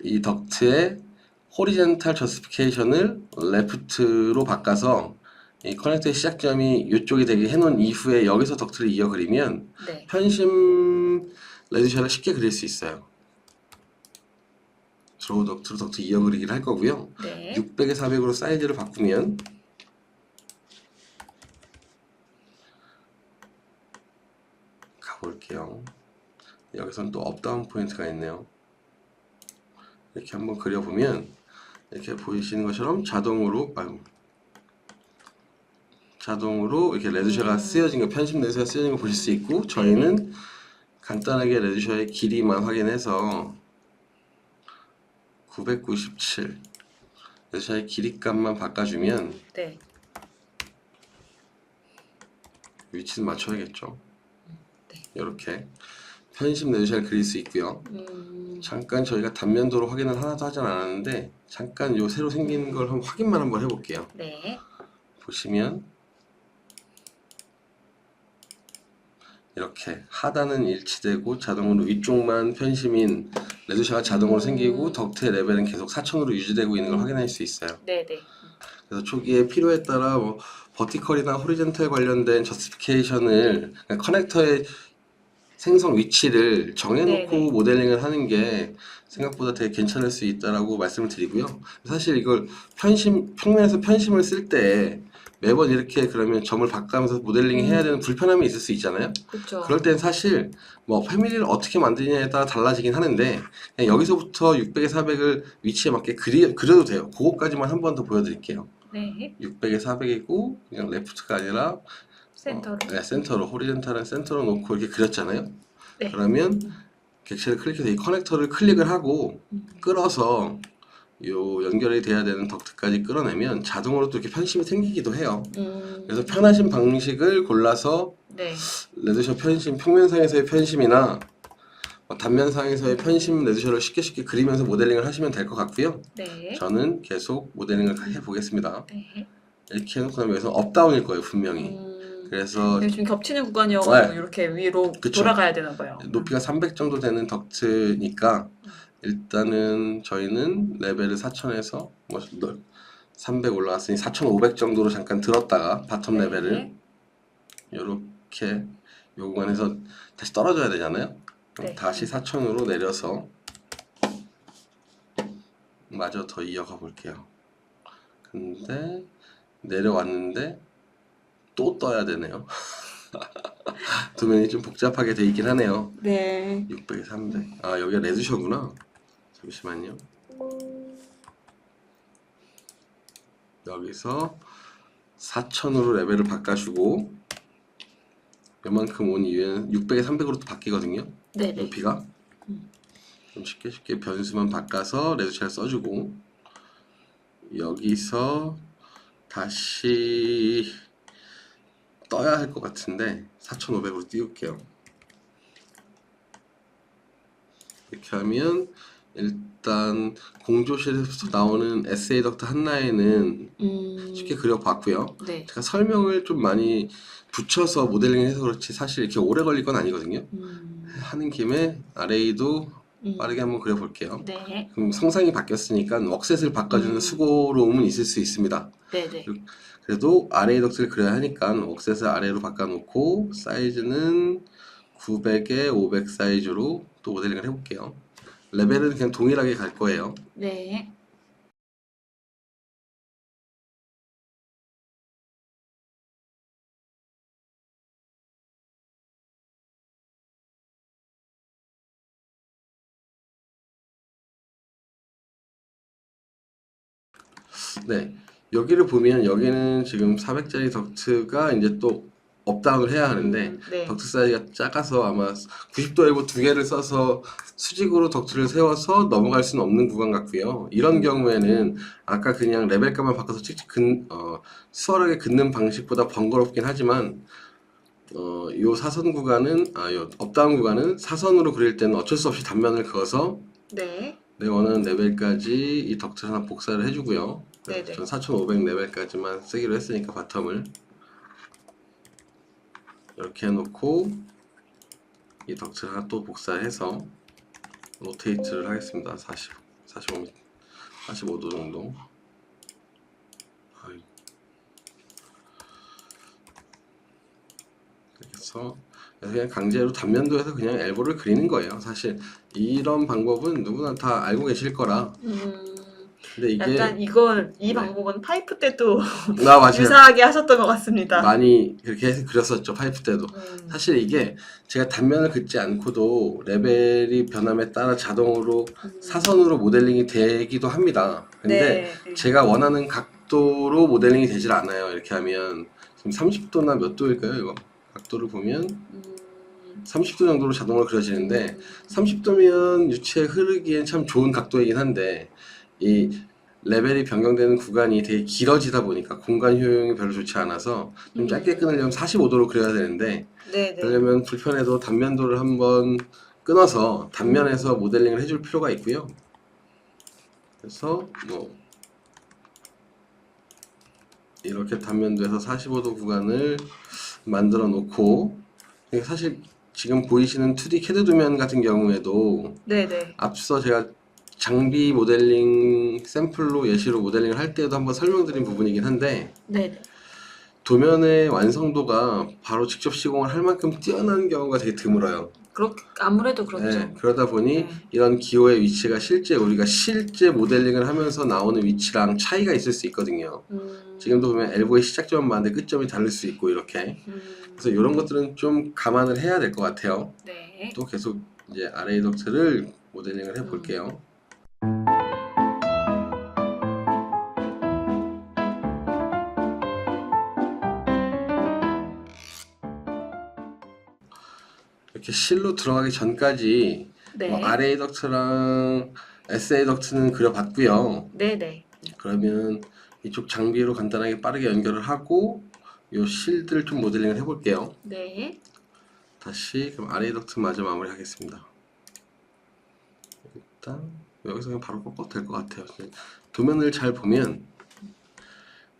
이 덕트의 호리젠탈 저스피케이션을 레프트로 바꿔서 이 커넥터의 시작점이 이쪽이 되게 해놓은 이후에 여기서 덕트를 이어 그리면 네. 편심 레드셔를 쉽게 그릴 수 있어요. 드로우 덕트로 덕트 이어 그리기를 할 거고요. 네. 600에 400으로 사이즈를 바꾸면 가볼게요. 여기서는 또 업다운 포인트가 있네요. 이렇게 한번 그려보면 이렇게 보이시는 것처럼 자동으로 이렇게 레드셔가 쓰여진 거, 편심 레드셔가 쓰여진 거 보실 수 있고, 저희는 간단하게 레드셔의 길이만 확인해서 997 레드셔의 길이값만 바꿔주면 네. 위치는 맞춰야겠죠. 네. 이렇게 편심 레드셔를 그릴 수 있고요. 잠깐 저희가 단면도로 확인을 하나도 하진 않았는데 잠깐 요 새로 생긴 걸 확인만 한번 해볼게요. 네. 보시면 이렇게 하단은 일치되고 자동으로 위쪽만 편심인 레드셔가 자동으로 생기고 덕트의 레벨은 계속 4000으로 유지되고 있는 걸 확인할 수 있어요. 네네. 그래서 초기에 필요에 따라 뭐 버티컬이나 호리젠탈 관련된 저스피케이션을 커넥터의 생성 위치를 정해놓고 네네. 모델링을 하는 게 생각보다 되게 괜찮을 수 있다라고 말씀을 드리고요. 사실 이걸 평면에서 편심을 쓸 때 매번 이렇게 그러면 점을 바꿔가면서 모델링 해야 되는 불편함이 있을 수 있잖아요. 그렇죠. 그럴 땐 사실 뭐 패밀리를 어떻게 만드느냐에 따라 달라지긴 하는데 그냥 여기서부터 600에 400을 위치에 맞게 그려도 돼요. 그거까지만 한 번 더 보여드릴게요. 네. 600에 400이고 그냥 레프트가 아니라 센터로. 네, 센터로 호리젠탈은 센터로 놓고 이렇게 그렸잖아요. 네. 그러면 객체를 클릭해서 이 커넥터를 클릭을 하고 끌어서 요 연결이 돼야 되는 덕트까지 끌어내면 자동으로 또 이렇게 편심이 생기기도 해요. 그래서 편하신 방식을 골라서 네. 레드셔 편심, 평면상에서의 편심이나 단면상에서의 편심 레드셔를 쉽게 그리면서 모델링을 하시면 될 것 같고요. 네. 저는 계속 모델링을 해보겠습니다. 네. 이렇게 해놓고 나면 여기서 업다운일 거예요, 분명히. 그래서 지금 겹치는 구간이어가지고 네. 이렇게 위로 그쵸. 돌아가야 되나 봐요. 높이가 300 정도 되는 덕트니까 일단은 저희는 레벨을 4000에서 300 올라갔으니 4500 정도로 잠깐 들었다가 바텀 네. 레벨을 이렇게 요 구간에서 다시 떨어져야 되잖아요. 그럼 네. 다시 4000으로 내려서 마저 더 이어가 볼게요. 근데 내려왔는데 또 떠야 되네요. 도면이 좀 복잡하게 돼 있긴 하네요. 네. 600에 300. 아, 여기가 레드셔구나. 잠시만요. 여기서 4000으로 레벨을 바꿔주고 요만큼 온 이후에는 600에 300으로 또 바뀌거든요. 네네. 높이가. 좀 쉽게 변수만 바꿔서 레드셔를 써주고 여기서 다시 떠야 할 것 같은데 4500으로 띄울게요. 이렇게 하면 일단 공조실에서 나오는 SA 덕트 한 라인은 쉽게 그려봤고요. 네. 제가 설명을 좀 많이 붙여서 모델링을 해서 그렇지 사실 이렇게 오래 걸릴 건 아니거든요. 하는 김에 아레이도 빠르게 한번 그려볼게요. 네. 그럼 성상이 바뀌었으니까 웍셋을 바꿔주는 수고로움은 있을 수 있습니다. 네네. 그래도 아레이 덕트를 그려야 하니까 웍셋을 아래로 바꿔놓고 사이즈는 900에 500 사이즈로 또 모델링을 해볼게요. 레벨은 그냥 동일하게 갈 거예요. 네. 네, 여기를 보면 여기는 지금 400짜리 덕트가 이제 또 업다운을 해야 하는데 네. 덕트 사이즈가 작아서 아마 90도 엘보 2개를 써서 수직으로 덕트를 세워서 넘어갈 수는 없는 구간 같고요. 이런 경우에는 아까 그냥 레벨감만 바꿔서 수월하게 긋는 방식보다 번거롭긴 하지만 요 사선 구간은 요 업다운 구간은 사선으로 그릴 때는 어쩔 수 없이 단면을 그어서 네. 내 원하는 레벨까지 이 덕트를 하나 복사를 해주고요. 네네. 전 4500 레벨까지만 쓰기로 했으니까 바텀을 이렇게 해놓고 이 덕트를 하나 또 복사해서 로테이트를 하겠습니다. 45도 정도. 그래서 그냥 강제로 단면도에서 그냥 엘보를 그리는 거예요. 사실 이런 방법은 누구나 다 알고 계실 거라. 근데 이게 약간 이 네. 방법은 파이프 때도 맞아요. 유사하게 하셨던 것 같습니다. 많이 그렇게 해서 그렸었죠. 파이프 때도. 사실 이게 제가 단면을 긋지 않고도 레벨이 변함에 따라 자동으로 사선으로 모델링이 되기도 합니다. 근데 네. 제가 원하는 각도로 모델링이 되질 않아요. 이렇게 하면 지금 30도나 몇 도일까요? 이거 각도를 보면 30도 정도로 자동으로 그려지는데 30도면 유체 흐르기엔 참 좋은 각도이긴 한데 이 레벨이 변경되는 구간이 되게 길어지다 보니까 공간 효용이 별로 좋지 않아서 좀 짧게 끊으려면 45도로 그려야 되는데 네네. 그러려면 불편해도 단면도를 한번 끊어서 단면에서 모델링을 해줄 필요가 있고요. 그래서 뭐 이렇게 단면도에서 45도 구간을 만들어 놓고 사실 지금 보이시는 2D 캐드 도면 같은 경우에도 네네. 앞서 제가 장비 모델링 샘플로 예시로 모델링을 할 때도 한번 설명드린 부분이긴 한데 네네. 도면의 완성도가 바로 직접 시공을 할 만큼 뛰어난 경우가 되게 드물어요. 아무래도 그렇죠. 네, 그러다 보니 네. 이런 기호의 위치가 우리가 실제 모델링을 하면서 나오는 위치랑 차이가 있을 수 있거든요. 지금도 보면 엘보의 시작점은 많은데 끝점이 다를 수 있고 이렇게. 그래서 이런 것들은 좀 감안을 해야 될 것 같아요. 네. 또 계속 이제 RA 덕트를 모델링을 해볼게요. 이렇게 실로 들어가기 전까지 네. RA 덕트랑 SA 덕트는 그려봤고요. 네네. 그러면 이쪽 장비로 간단하게 빠르게 연결을 하고 요 실들을 좀 모델링을 해볼게요. 네. 다시 그럼 RA 덕트 마저 마무리하겠습니다. 일단 여기서 그냥 바로 꺾어도 될 것 같아요. 도면을 잘 보면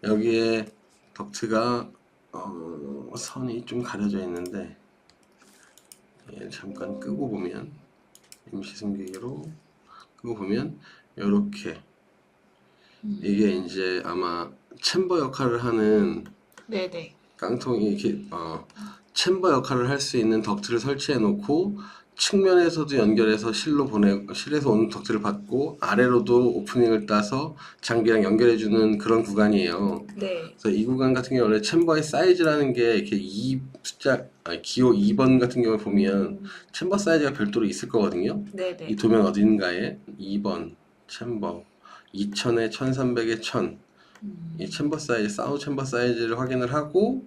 여기에 덕트가 선이 좀 가려져 있는데 얘를 잠깐 끄고 보면 임시 숨기기로 끄고 보면 이렇게 이게 이제 아마 챔버 역할을 하는 네네. 깡통이 이렇게 챔버 역할을 할 수 있는 덕트를 설치해 놓고 측면에서도 연결해서 실에서 오는 덕트를 받고 아래로도 오프닝을 따서 장비랑 연결해 주는 그런 구간이에요. 네. 그래서 이 구간 같은 경우 원래 챔버의 사이즈라는 게 이렇게 기호 2번 같은 경우에 보면 챔버 사이즈가 별도로 있을 거거든요. 네네. 이 도면 어딘가에 2번 챔버 2000에 1300에 1000 이 챔버 사이즈, 사운드 챔버 사이즈를 확인을 하고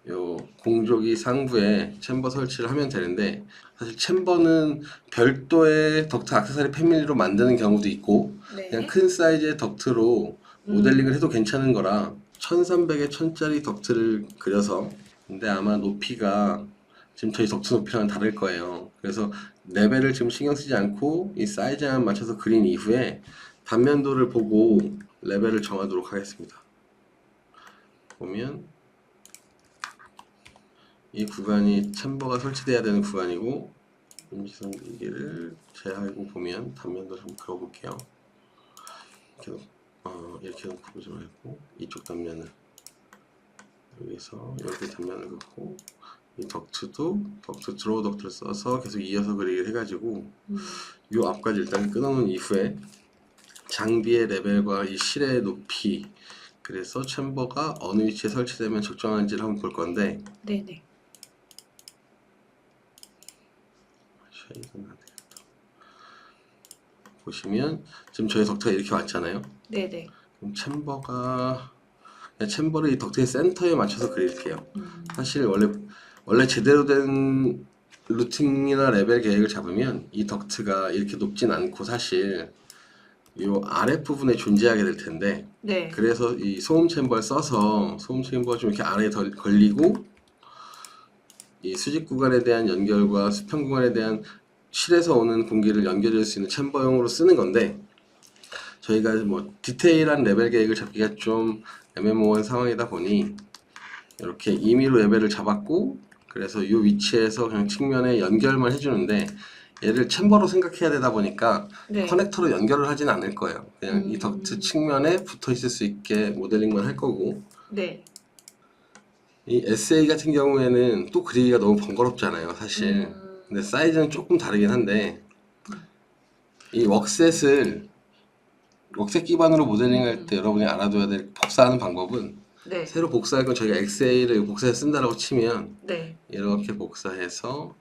요 공조기 상부에 챔버 설치를 하면 되는데 사실 챔버는 별도의 덕트 액세서리 패밀리로 만드는 경우도 있고 네. 그냥 큰 사이즈의 덕트로 모델링을 해도 괜찮은 거라 1300에 1000짜리 덕트를 그려서 근데 아마 높이가 지금 저희 덕트 높이랑 다를 거예요. 그래서 레벨을 지금 신경 쓰지 않고 이 사이즈만 맞춰서 그린 이후에 단면도를 보고 레벨을 정하도록 하겠습니다. 보면 이 구간이 챔버가 설치돼야 되는 구간이고 임시선 이기를 제하고 보면 단면도 좀 그려볼게요. 이렇게 놓고 보지 말고 이쪽 단면을 여기서 여기 단면을 긋고 이 덕트도 덕트 드로우 덕트를 써서 계속 이어서 그리기를 해가지고 이 앞까지 일단 끊어놓은 이후에 장비의 레벨과 이 실의 높이 그래서 챔버가 어느 위치에 설치되면 적정한지를 한번 볼 건데 네네. 보시면 지금 저희 덕트가 이렇게 왔잖아요. 네네. 그럼 챔버를 이 덕트의 센터에 맞춰서 그릴게요. 사실 원래 제대로 된 루팅이나 레벨 계획을 잡으면 이 덕트가 이렇게 높진 않고 사실 요 아랫부분에 존재하게 될 텐데 네. 그래서 이 소음 챔버를 써서 소음 챔버가 좀 이렇게 아래에 덜 걸리고 이 수직 구간에 대한 연결과 수평 구간에 대한 실에서 오는 공기를 연결할 수 있는 챔버용으로 쓰는 건데 저희가 뭐 디테일한 레벨 계획을 잡기가 좀 애매모호한 상황이다 보니 이렇게 임의로 레벨을 잡았고 그래서 이 위치에서 그냥 측면에 연결만 해주는데 얘를 챔버로 생각해야 되다 보니까 네. 커넥터로 연결을 하진 않을 거예요. 그냥 이 덕트 측면에 붙어 있을 수 있게 모델링만 할 거고 네. 이 SA 같은 경우에는 또 그리기가 너무 번거롭잖아요, 사실. 근데 사이즈는 조금 다르긴 한데 이 웍셋 기반으로 모델링 할 때 여러분이 알아둬야 될 복사하는 방법은 네. 새로 복사할 건 저희가 XA를 복사해서 쓴다라고 치면 네. 이렇게 복사해서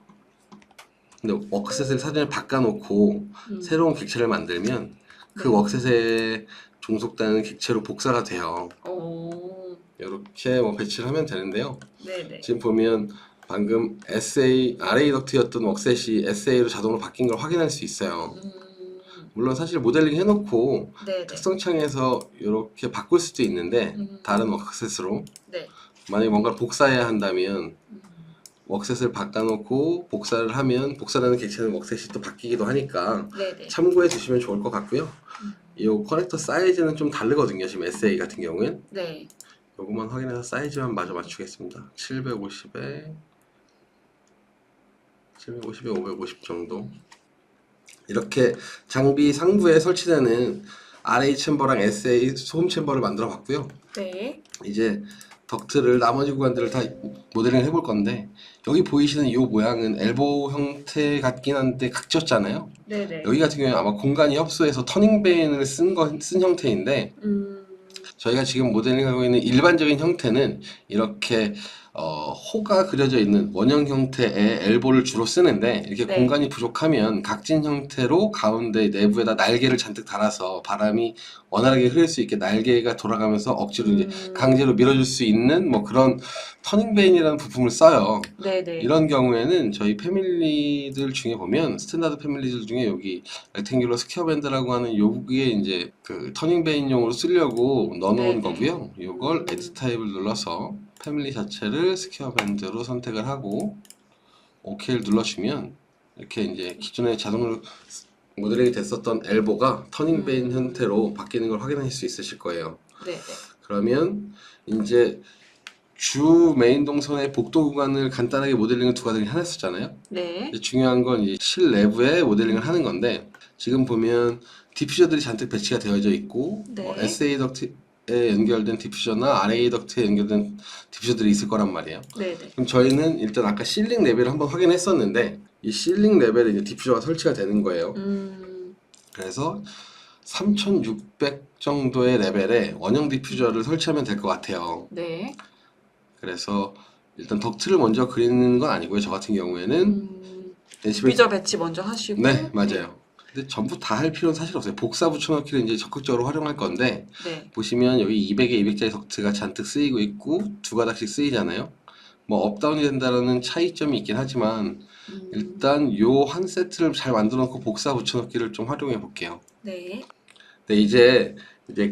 근데 웍셋을 사전에 바꿔놓고 새로운 객체를 만들면 그 네. 웍셋에 종속되는 객체로 복사가 돼요. 오. 이렇게 뭐 배치를 하면 되는데요. 네네. 지금 보면 방금 RA 덕트였던 웍셋이 SA로 자동으로 바뀐 걸 확인할 수 있어요. 물론 사실 모델링 해놓고 네네. 특성창에서 이렇게 바꿀 수도 있는데 다른 웍셋으로 네. 만약에 뭔가를 복사해야 한다면 웍셋을 바꿔놓고 복사를 하면 복사되는 객체는 웍셋이 또 바뀌기도 하니까 네네. 참고해 주시면 좋을 것 같고요. 이 커넥터 사이즈는 좀 다르거든요. 지금 SA 같은 경우엔 네. 요것만 확인해서 사이즈만 마저 맞추겠습니다. 750에 550 정도. 이렇게 장비 상부에 설치되는 RA 챔버랑 SA 소음 챔버를 만들어 봤고요. 네. 이제 덕트를 나머지 구간들을 다 모델링 해볼 건데 여기 보이시는 이 모양은 엘보 형태 같긴 한데 각졌잖아요. 네네. 여기 같은 경우에 아마 공간이 협소해서 터닝베인을 쓴 형태인데 저희가 지금 모델링하고 있는 일반적인 형태는 이렇게 호가 그려져 있는 원형 형태의 엘보를 주로 쓰는데 이렇게 네. 공간이 부족하면 각진 형태로 가운데 내부에다 날개를 잔뜩 달아서 바람이 원활하게 흐를 수 있게 날개가 돌아가면서 억지로 이제 강제로 밀어줄 수 있는 뭐 그런 터닝베인이라는 부품을 써요. 네네. 이런 경우에는 저희 패밀리들 중에 보면 스탠다드 패밀리들 중에 여기 렉탱귤러 스퀘어 밴드라고 하는 여기에 이제 그 터닝베인용으로 쓰려고 넣어놓은 네네. 거고요. 이걸 에디트 타입을 눌러서 패밀리 자체를 스퀘어 밴드로 선택을 하고 OK를 눌러주면 이렇게 이제 기존에 자동으로 모델링이 됐었던 엘보가 터닝베인 형태로 바뀌는 걸 확인하실 수 있으실 거예요. 네네. 그러면 이제 주 메인 동선의 복도 구간을 간단하게 모델링을 두 가지 해놨었잖아요. 네. 이제 중요한 건 이제 실 내부에 모델링을 하는 건데 지금 보면 디퓨저들이 잔뜩 배치가 되어져 있고 네. SA 덕트에 연결된 디퓨저나 RA 덕트에 연결된 디퓨저들이 있을 거란 말이에요. 네네. 그럼 저희는 일단 아까 실링 레벨을 한번 확인했었는데 이 실링 레벨에 이제 디퓨저가 설치가 되는 거예요. 그래서 3600 정도의 레벨에 원형 디퓨저를 설치하면 될 것 같아요. 네. 그래서 일단 덕트를 먼저 그리는 건 아니고요. 저 같은 경우에는 디퓨저 배치 먼저 하시고. 네, 맞아요. 근데 전부 다 할 필요는 사실 없어요. 복사 붙여넣기를 이제 적극적으로 활용할 건데 네. 보시면 여기 200에 200짜리 덕트가 잔뜩 쓰이고 있고 두 가닥씩 쓰이잖아요. 뭐 업다운이 된다는 차이점이 있긴 하지만 일단 요 한 세트를 잘 만들어 놓고 복사 붙여넣기를 좀 활용해 볼게요. 네. 네, 이제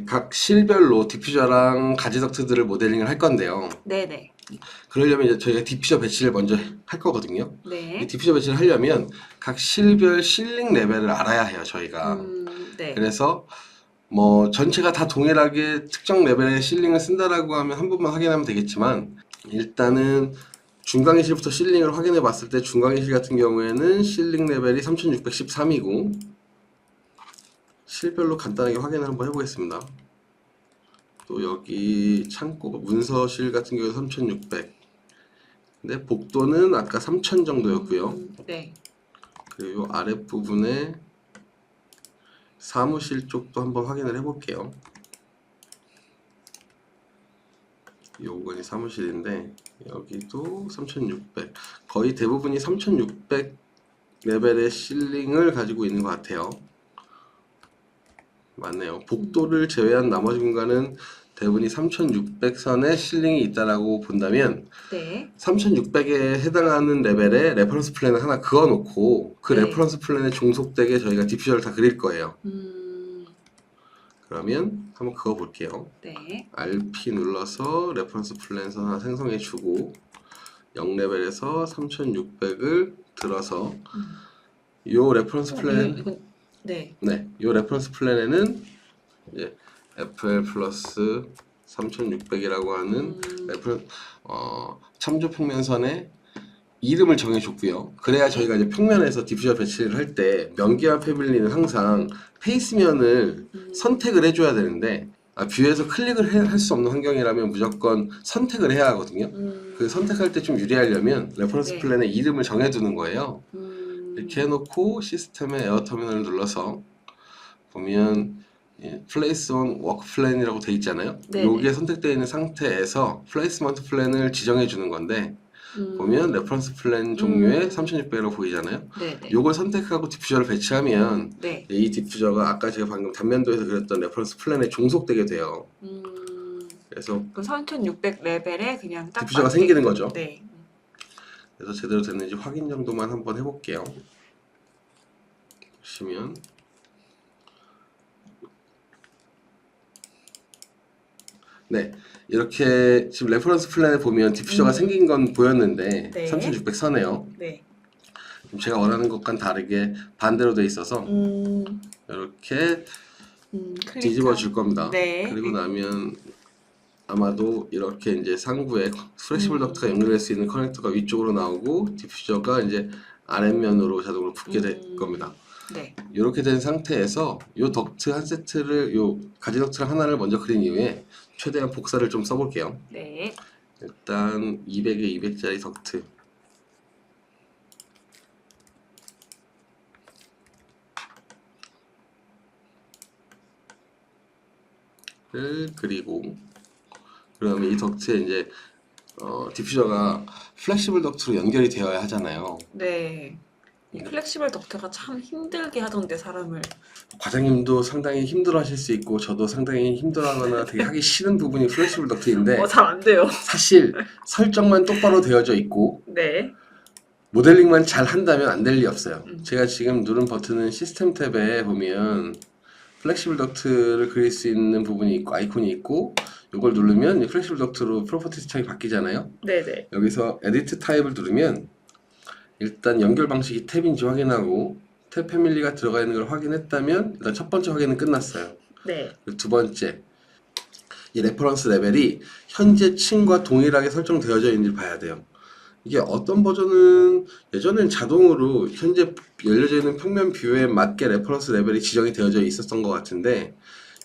각 실별로 디퓨저랑 가지 덕트들을 모델링을 할 건데요. 네네. 그러려면 이제 저희가 디퓨저 배치를 먼저 할 거거든요. 네. 이 디퓨저 배치를 하려면 각 실별 실링 레벨을 알아야 해요, 저희가. 네. 그래서 뭐 전체가 다 동일하게 특정 레벨의 실링을 쓴다라고 하면 한 번만 확인하면 되겠지만 일단은 중강의실부터 실링을 확인해 봤을 때 중강의실 같은 경우에는 실링 레벨이 3613이고 실별로 간단하게 확인을 한번 해보겠습니다. 또 여기 창고 문서실 같은 경우에 3600 근데 복도는 아까 3000 정도였고요. 네. 그리고 요 아랫부분에 사무실 쪽도 한번 확인을 해볼게요. 요건이 사무실인데 여기도 3600 거의 대부분이 3600 레벨의 실링을 가지고 있는 것 같아요. 맞네요. 복도를 제외한 나머지 공간은 대분이 3600선에 실링이 있다라고 본다면 네. 3600에 해당하는 레벨에 레퍼런스 플랜을 하나 그어놓고 그 네. 레퍼런스 플랜에 종속되게 저희가 디퓨저를 다 그릴 거예요. 그러면 한번 그어볼게요. 네. RP 눌러서 레퍼런스 플랜선 하나 생성해주고 0레벨에서 3600을 들어서 요 레퍼런스 플랜 네. 네, 요 레퍼런스 플랜에는 이제 FL 플러스 3600이라고 하는 참조 평면선의 이름을 정해줬고요. 그래야 저희가 이제 평면에서 디퓨저 배치를 할 때 명기와 패밀리는 항상 페이스면을 선택을 해줘야 되는데 뷰에서 클릭을 할 수 없는 환경이라면 무조건 선택을 해야 하거든요. 그 선택할 때 좀 유리하려면 레퍼런스 네. 플랜에 이름을 정해두는 거예요. 이렇게 해놓고 시스템의 에어 터미널을 눌러서 보면 플레이스 온 워크 플랜이라고 돼 있잖아요. 네네. 여기에 선택되어 있는 상태에서 플레이스먼트 플랜을 지정해 주는 건데 보면 레퍼런스 플랜 종류의 3600이라고 보이잖아요. 네네. 요걸 선택하고 디퓨저를 배치하면 네. 이 디퓨저가 아까 제가 방금 단면도에서 그렸던 레퍼런스 플랜에 종속되게 돼요. 그래서 그 3600 레벨에 그냥 딱 디퓨저가 맞게. 생기는 거죠. 네. 그래서 제대로 됐는지 확인 정도만 한번 해볼게요. 보시면 네, 이렇게 지금 레퍼런스 플랜에 보면 디퓨저가 생긴 건 보였는데 네. 3600 선에요. 네. 좀 제가 원하는 것과는 다르게 반대로 돼 있어서 이렇게 뒤집어 줄 겁니다. 네. 그리고 나면 아마도 이렇게 이제 상부에 플렉시블 덕트가 연결될 수 있는 커넥터가 위쪽으로 나오고 디퓨저가 이제 아랫면으로 자동으로 붙게 될 겁니다. 네. 이렇게 된 상태에서 요 덕트 한 세트를 요 가지 덕트를 하나를 먼저 그린 이후에 최대한 복사를 좀 써볼게요. 네. 일단 200에 200짜리 덕트 를 그리고 그러면 이 덕트에 이제 디퓨저가 플렉시블 덕트로 연결이 되어야 하잖아요. 네. 이 플렉시블 덕트가 참 힘들게 하던데 사람을. 과장님도 상당히 힘들어하실 수 있고 저도 상당히 힘들어하거나 되게 하기 싫은 부분이 플렉시블 덕트인데 잘 안 돼요. 사실 설정만 똑바로 되어져 있고 네. 모델링만 잘 한다면 안 될 리 없어요. 제가 지금 누른 버튼은 시스템 탭에 보면 플렉시블 덕트를 그릴 수 있는 부분이 있고 아이콘이 있고 이걸 누르면 이 플렉시블 덕트로 프로퍼티스 창이 바뀌잖아요. 네네. 여기서 에디트 타입을 누르면 일단 연결 방식이 탭인지 확인하고 탭 패밀리가 들어가 있는 걸 확인했다면 일단 첫 번째 확인은 끝났어요. 네. 그리고 두 번째, 이 레퍼런스 레벨이 현재 층과 동일하게 설정되어져 있는지 봐야 돼요. 이게 어떤 버전은 예전엔 자동으로 현재 열려져 있는 평면 뷰에 맞게 레퍼런스 레벨이 지정이 되어져 있었던 것 같은데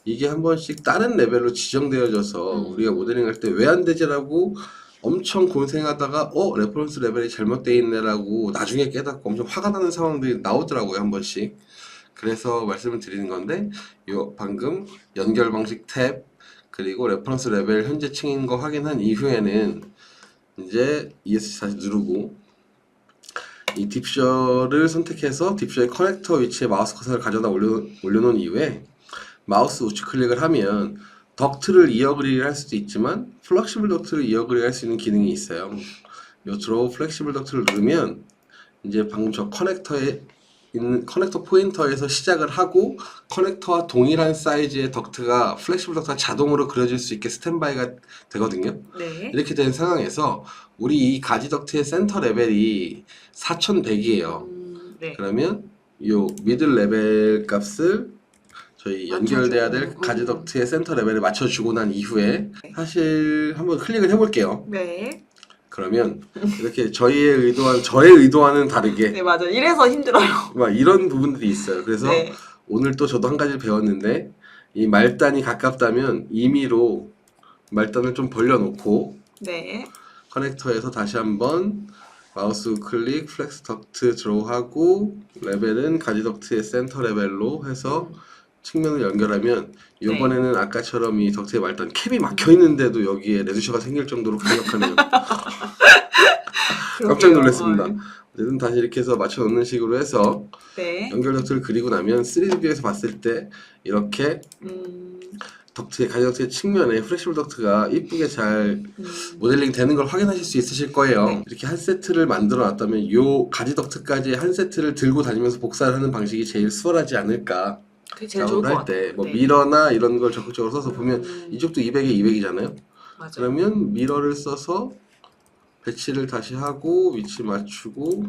이게 한 번씩 다른 레벨로 지정되어져서 우리가 모델링 할 때 왜 안 되지라고 엄청 고생하다가 레퍼런스 레벨이 잘못되어 있네라고 나중에 깨닫고 엄청 화가 나는 상황들이 나오더라고요, 한 번씩. 그래서 말씀을 드리는 건데 요 방금 연결 방식 탭 그리고 레퍼런스 레벨 현재 층인 거 확인한 이후에는 이제 ESC 다시 누르고 이 디퓨저를 선택해서 디퓨저의 커넥터 위치에 마우스 커서를 가져다 올려놓은 이후에 마우스 우측 클릭을 하면 덕트를 이어그리를 할 수도 있지만 플렉시블 덕트를 이어그리를 할 수 있는 기능이 있어요. 요 드로우 플렉시블 덕트를 누르면 이제 방금 저 커넥터에 있는 커넥터 포인터에서 시작을 하고 커넥터와 동일한 사이즈의 덕트가 플렉시블 덕트가 자동으로 그려질 수 있게 스탠바이가 되거든요. 네. 이렇게 된 상황에서 우리 이 가지 덕트의 센터 레벨이 4100이에요. 네. 그러면 요 미들 레벨 값을 저희 연결돼야 될 맞춰주고. 가지 덕트의 센터 레벨에 맞춰주고 난 이후에 사실 한번 클릭을 해볼게요. 네. 그러면 이렇게 저의 의도와는 다르게 네, 맞아요. 이래서 힘들어요. 막 이런 부분들이 있어요. 그래서 네. 오늘 또 저도 한 가지를 배웠는데 이 말단이 가깝다면 임의로 말단을 좀 벌려놓고 네. 커넥터에서 다시 한번 마우스 클릭 플렉스 덕트 드로우하고 레벨은 가지 덕트의 센터 레벨로 해서 측면을 연결하면 이번에는 아까처럼 이 덕트의 말단 캡이 막혀 있는데도 여기에 레드셔가 생길 정도로 강력하네요. 깜짝 놀랐습니다. 어쨌든 다시 이렇게 해서 맞춰 놓는 식으로 해서 네. 연결 덕트를 그리고 나면 3D 뷰에서 봤을 때 이렇게 덕트의 가지 덕트의 측면에 플렉시블 덕트가 이쁘게 잘 모델링 되는 걸 확인하실 수 있으실 거예요. 네. 이렇게 한 세트를 만들어 놨다면 요 가지 덕트까지 한 세트를 들고 다니면서 복사를 하는 방식이 제일 수월하지 않을까. 그게 제일 좋을 것 작업을 할 같아요. 때 뭐 네. 미러나 이런 걸 적극적으로 써서 보면 이쪽도 200에 200이잖아요. 맞아요. 그러면 미러를 써서 배치를 다시 하고 위치 맞추고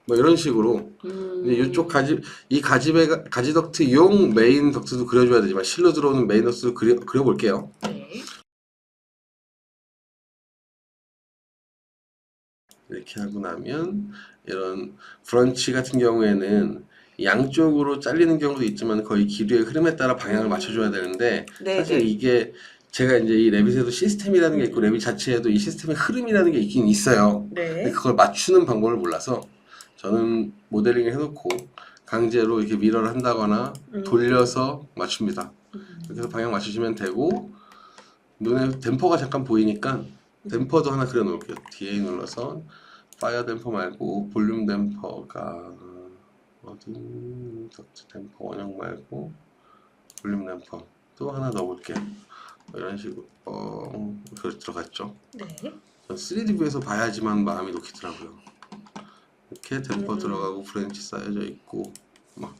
뭐 이런 식으로 근데 이쪽 이 가지 덕트용 메인 덕트도 그려줘야 되지만 실로 들어오는 메인 덕트도 그려볼게요. 네. 이렇게 하고 나면 이런 브런치 같은 경우에는 양쪽으로 잘리는 경우도 있지만 거의 기류의 흐름에 따라 방향을 맞춰줘야 되는데 네, 사실 네. 이게 제가 이제 이 레빗에도 시스템이라는 게 있고 레빗 자체에도 이 시스템의 흐름이라는 게 있긴 있어요. 근데 네. 그걸 맞추는 방법을 몰라서 저는 모델링을 해놓고 강제로 이렇게 미러를 한다거나 돌려서 맞춥니다. 이렇게 해서 방향 맞추시면 되고 눈에 댐퍼가 잠깐 보이니까 댐퍼도 하나 그려 놓을게요. DA 눌러서 파이어 댐퍼 말고 볼륨 댐퍼가 어디 덕트 댐퍼 원형 말고 볼륨 댐퍼 또 하나 넣어볼게요. 이런 식으로 그렇게 들어갔죠. 네. 전 3D 뷰에서 봐야지만 마음이 놓이더라고요. 이렇게 댐퍼 들어가고 프렌치 쌓여져 있고 막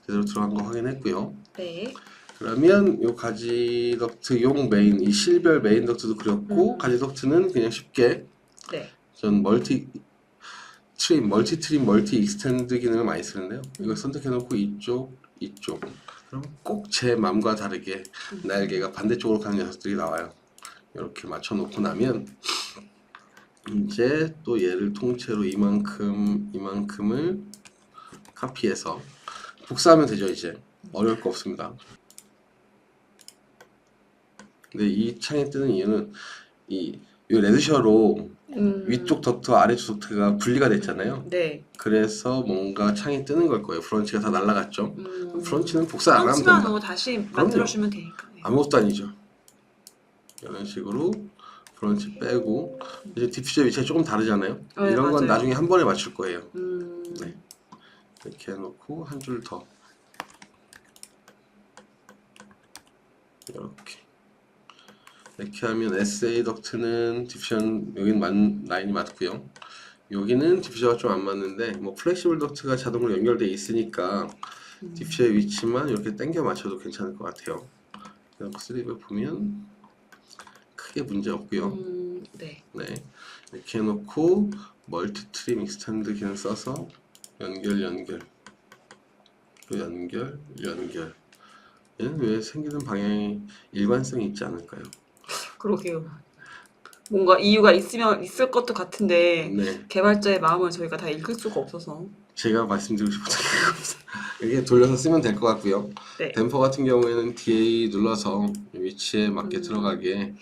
제대로 들어간 거 확인했고요. 네. 그러면 요 가지 덕트용 메인, 이 실별 메인 덕트도 그렸고 가지 덕트는 그냥 쉽게 네. 전 멀티 트림, 멀티 익스텐드 기능을 많이 쓰는데요. 이걸 선택해놓고 이쪽, 그럼 꼭 제 맘과 다르게 날개가 반대쪽으로 가는 녀석들이 나와요. 이렇게 맞춰놓고 나면 이제 또 얘를 통째로 이만큼을 카피해서 복사하면 되죠. 이제 어려울 거 없습니다. 근데 이 창이 뜨는 이유는 이 레드셔로 위쪽 덕트와 아래쪽 덕트가 분리가 됐잖아요. 네. 그래서 뭔가 창이 뜨는 걸 거예요. 브런치가 다 날라갔죠. 브런치는 복사 안 하면 된다. 프런치만 다시 만들어주면 되니까. 네. 아무것도 아니죠. 이런 식으로 브런치 빼고 이제 디퓨저 위치가 조금 다르잖아요. 네, 이런 건 맞아요. 나중에 한 번에 맞출 거예요. 네. 이렇게 해놓고 한 줄 더 이렇게 하면 SA 덕트는 디퓨전 여기는 라인이 맞고요. 여기는 디퓨저가 좀 안 맞는데 뭐 플렉시블 덕트가 자동으로 연결되어 있으니까 디퓨저의 위치만 이렇게 당겨 맞춰도 괜찮을 것 같아요. 3D 보면 크게 문제 없고요. 네. 네, 이렇게 해놓고 멀티 트림 익스텐드 기능 써서 연결 얘는 왜 생기는 방향이 일관성이 있지 않을까요? 그러게요. 뭔가 이유가 있을 것도 같은데 네, 개발자의 마음을 저희가 다 읽을 수가 없어서. 제가 말씀드리고 싶었던 게 이렇게 돌려서 쓰면 될 것 같고요. 네. 댐퍼 같은 경우에는 DA 눌러서 위치에 맞게 들어가게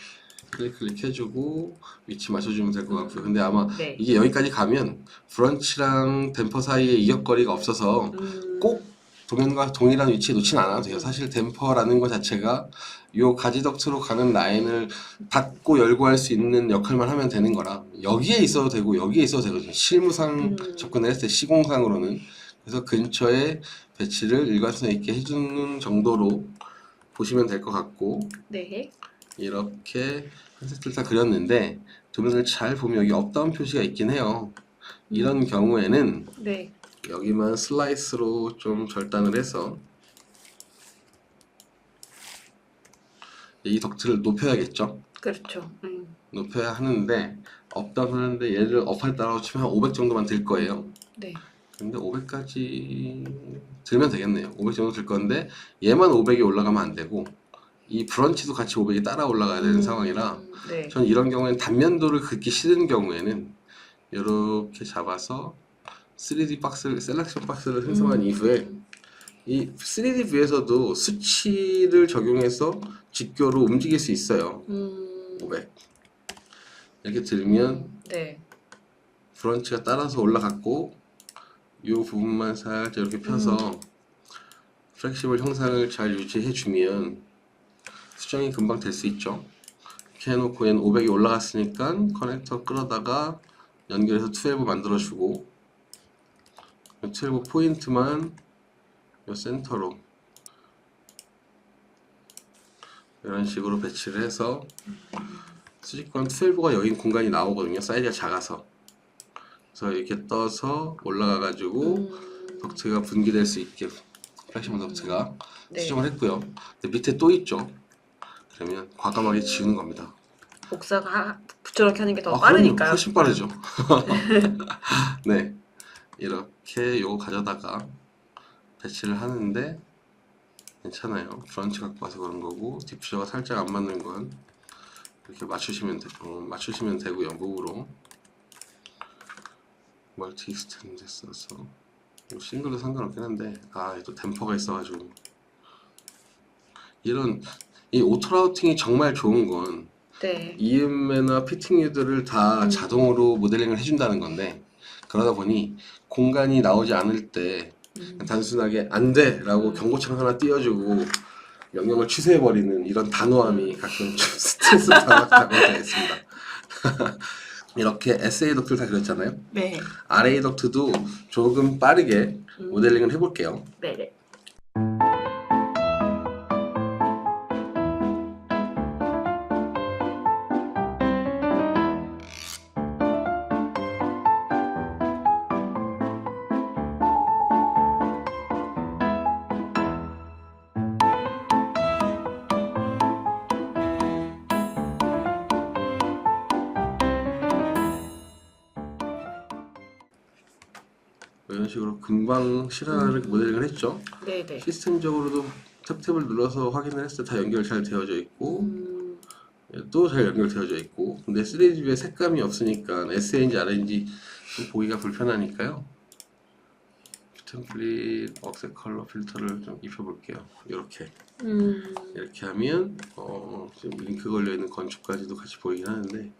클릭 해주고 위치 맞춰주면 될 것 같고요. 근데 아마 네. 이게 여기까지 가면 브런치랑 댐퍼 사이에 이격거리가 없어서 꼭 도면과 동일한 위치에 놓지는 않아도 돼요. 사실 댐퍼라는 것 자체가 요 가지 덕트로 가는 라인을 닫고 열고 할 수 있는 역할만 하면 되는 거라 여기에 있어도 되고 여기에 있어도 되거든요. 실무상 접근을 했을 때 시공상으로는. 그래서 근처에 배치를 일관성 있게 해주는 정도로 보시면 될 것 같고 네. 이렇게 한 세트를 다 그렸는데 도면을 잘 보면 여기 업다운 표시가 있긴 해요. 이런 경우에는 네. 여기만 슬라이스로 좀 절단을 해서 이 덕트를 높여야겠죠. 그렇죠. 높여야 하는데 업다운 하는데 얘를 업한다고 치면 한 500 정도만 들 거예요. 네. 근데 500까지 들면 되겠네요. 500 정도 들 건데 얘만 500이 올라가면 안 되고 이 브런치도 같이 500이 따라 올라가야 되는 상황이라 네. 전 이런 경우에는 단면도를 긋기 싫은 경우에는 이렇게 잡아서 3D 박스를 셀렉션 박스를 생성한 이후에 이 3D 뷰에서도 수치를 적용해서 직교로 움직일 수 있어요. 500 이렇게 들면 네. 브런치가 따라서 올라갔고 이 부분만 살짝 이렇게 펴서 플렉시블 형상을 잘 유지해 주면 수정이 금방 될 수 있죠. 이렇게 해놓고 얘는 500이 올라갔으니까 커넥터 끌어다가 연결해서 12 만들어주고 12 포인트만 이 센터로 이런 식으로 배치를 해서 수직권 12가 여기 공간이 나오거든요. 사이즈가 작아서. 그래서 이렇게 떠서 올라가가지고 덕트가 분기될 수 있게 플렉시블 덕트가 네. 수정을 했고요. 근데 밑에 또 있죠. 그러면 과감하게 지우는 겁니다. 복사가 부드럽게 하는 게 더 그럼요. 빠르니까요. 훨씬 빠르죠. 네, 이렇게 요거 가져다가 배치를 하는데 괜찮아요. 브런치 갖고 와서 그런 거고 디퓨저가 살짝 안 맞는 건 이렇게 맞추시면 되고요. 무브로 멀티 익스텐드 써서 뭐 싱글도 상관없긴 한데 또 댐퍼가 있어가지고 이 오토 라우팅이 정말 좋은 건 네. EM나 피팅 유들을 다 자동으로 모델링을 해준다는 건데 그러다 보니 공간이 나오지 않을 때 단순하게 안 돼! 라고 경고창 하나 띄워주고 명령을 취소해버리는 이런 단호함이 가끔 좀 스트레스 받았다고 되겠습니다. 이렇게 SA 덕트를 다 그렸잖아요. 네. RA 덕트도 조금 빠르게 모델링을 해볼게요. 네네. 이런 식으로 금방 실화를 모델링을 했죠. 네네. 시스템적으로도 탭을 눌러서 확인을 했을 때 다 연결 잘 되어져 있고 또 잘 연결되어져 있고 근데 3D뷰에 색감이 없으니까 SA인지 RA인지 좀 보기가 불편하니까요. 템플릿 억셋 컬러 필터를 좀 입혀볼게요. 이렇게 하면 지금 링크 걸려있는 건축까지도 같이 보이긴 하는데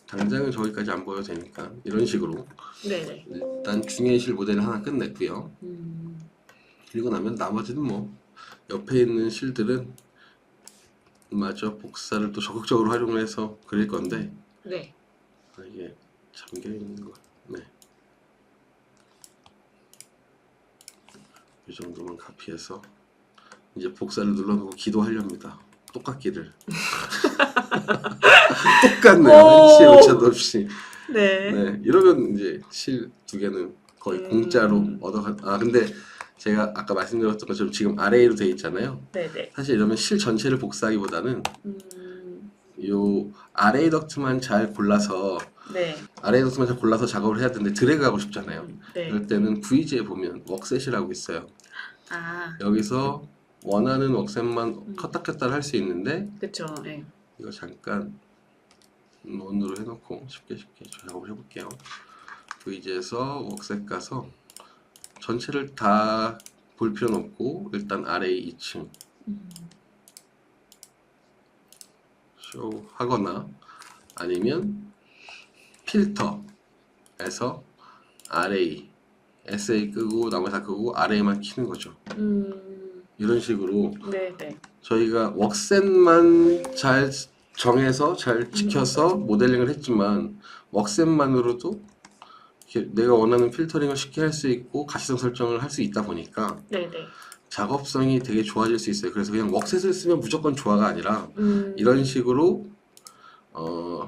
당장은 저기까지 안 보여도 되니까 이런 식으로 네네. 일단 중해실 모델을 하나 끝냈고요. 그리고 나면 나머지는 뭐 옆에 있는 실들은 마저 복사를 또 적극적으로 활용을 해서 그릴 건데 네. 이게 잠겨 있는 거. 네. 이 정도만 카피해서 이제 복사를 눌러놓고 기도하렵니다. 똑같기를. 똑같네요. 시에 오차도 없이. 네. 네, 이러면 이제 실 두 개는 거의 공짜로 근데 제가 아까 말씀드렸던 것처럼 지금 RA로 되어 있잖아요. 네네. 사실 이러면 실 전체를 복사하기보다는 요 RA 덕트만 잘 골라서 네. RA 덕트만 잘 골라서 작업을 해야 되는데 드래그하고 싶잖아요. 네. 그럴 때는 VG에 보면 웍셋이라고 있어요. 아, 여기서 원하는 웍셋만 컸다 켰다 할 수 있는데 그쵸. 네. 이거 잠깐 논으로 해놓고 쉽게 작업을 해볼게요. VG에서 웍셋 가서 전체를 다 볼 필요는 없고 일단 RA 2층 쇼 하거나 아니면 필터에서 RA SA 끄고 나머지 다 끄고 RA만 키는 거죠. 이런 식으로 네네. 저희가 웍셋만 잘 정해서 잘 지켜서 모델링을 했지만 웍셋만으로도 이렇게 내가 원하는 필터링을 쉽게 할 수 있고 가시성 설정을 할 수 있다 보니까 네네. 작업성이 되게 좋아질 수 있어요. 그래서 그냥 웍셋을 쓰면 무조건 좋아가 아니라 이런 식으로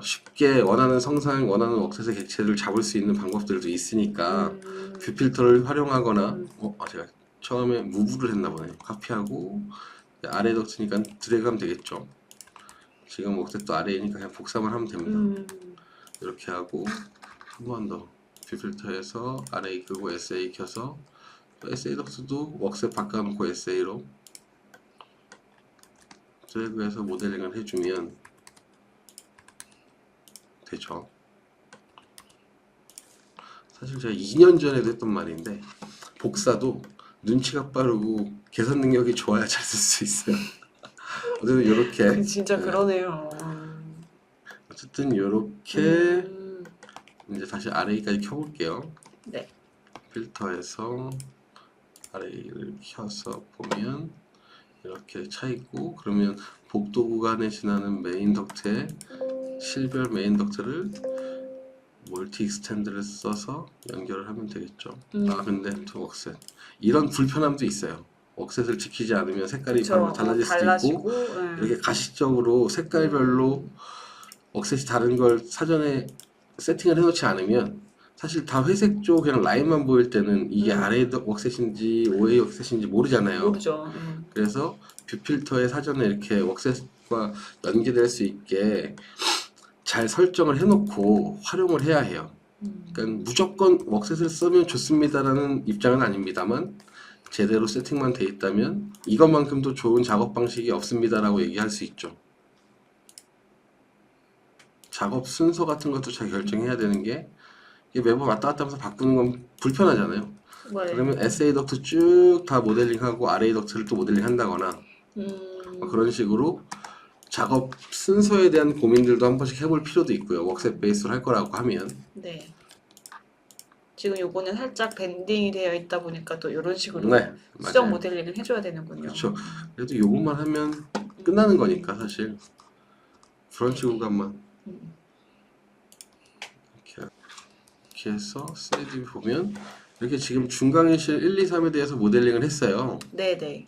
쉽게 원하는 성상, 원하는 웍셋의 객체를 잡을 수 있는 방법들도 있으니까 뷰 필터를 활용하거나 제가 처음에 무브를 했나 보네요. 카피하고 아래 덕트니까 드래그하면 되겠죠. 지금 웍셋도 아래이니까 그냥 복사만 하면 됩니다. 이렇게 하고 한 번 더 뷰 필터에서 RA 끄고 SA 켜서 또 SA 덕트도 웍셋 바꿔놓고 SA로 드래그해서 모델링을 해주면 되죠. 사실 제가 2년 전에도 했던 말인데 복사도 눈치가 빠르고 계산 능력이 좋아야 잘 쓸 수 있어요. 어쨌든 이렇게 진짜 그러네요. 어쨌든 이렇게 이제 다시 RA까지 켜볼게요. 네. 필터에서 RA를 켜서 보면 이렇게 차 있고 그러면 복도 구간에 지나는 메인 덕트에 실별 메인 덕트를 멀티 익스텐드를 써서 연결을 하면 되겠죠. 근데 투 웍셋 이런 불편함도 있어요. 웍셋을 지키지 않으면 색깔이 그쵸. 바로 달라질 수도 있고 달라지고, 이렇게 가시적으로 색깔별로 웍셋이 다른 걸 사전에 세팅을 해놓지 않으면 사실 다 회색 쪽 그냥 라인만 보일 때는 이게 아레이 웍셋인지 OA 웍셋인지 모르잖아요. 모르죠. 그래서 뷰 필터에 사전에 이렇게 웍셋과 연계될 수 있게 잘 설정을 해놓고 활용을 해야 해요. 그러니까 무조건 웍셋을 쓰면 좋습니다라는 입장은 아닙니다만 제대로 세팅만 돼 있다면 이것만큼도 좋은 작업 방식이 없습니다라고 얘기할 수 있죠. 작업 순서 같은 것도 잘 결정해야 되는 게 이게 매번 왔다 갔다 하면서 바꾸는 건 불편하잖아요. 네. 그러면 SA 덕트 쭉 다 모델링하고 RA 덕트를 또 모델링 한다거나 그런 식으로 작업 순서에 대한 고민들도 한 번씩 해볼 필요도 있고요. 웍셋 베이스로 할 거라고 하면. 네. 지금 요거는 살짝 밴딩이 되어 있다 보니까 또 이런 식으로 네, 수정 맞아요. 모델링을 해줘야 되는군요. 그렇죠. 그래도 요것만 하면 끝나는 거니까 사실 브런치 구간만 이렇게 해서 3D 보면 이렇게 지금 중강의실 1, 2, 3에 대해서 모델링을 했어요. 네네.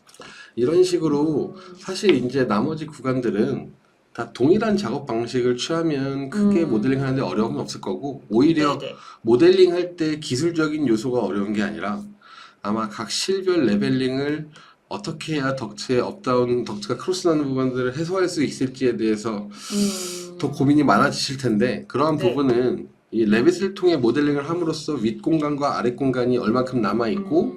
이런 식으로 사실 이제 나머지 구간들은 다 동일한 작업 방식을 취하면 크게 모델링 하는데 어려움은 없을 거고 오히려 네네. 모델링 할 때 기술적인 요소가 어려운 게 아니라 아마 각 실별 레벨링을 어떻게 해야 덕트의 업다운, 덕트가 크로스나는 부분들을 해소할 수 있을지에 대해서 더 고민이 많아지실 텐데 그러한 네. 부분은 이 레빗을 통해 모델링을 함으로써 윗 공간과 아래 공간이 얼만큼 남아있고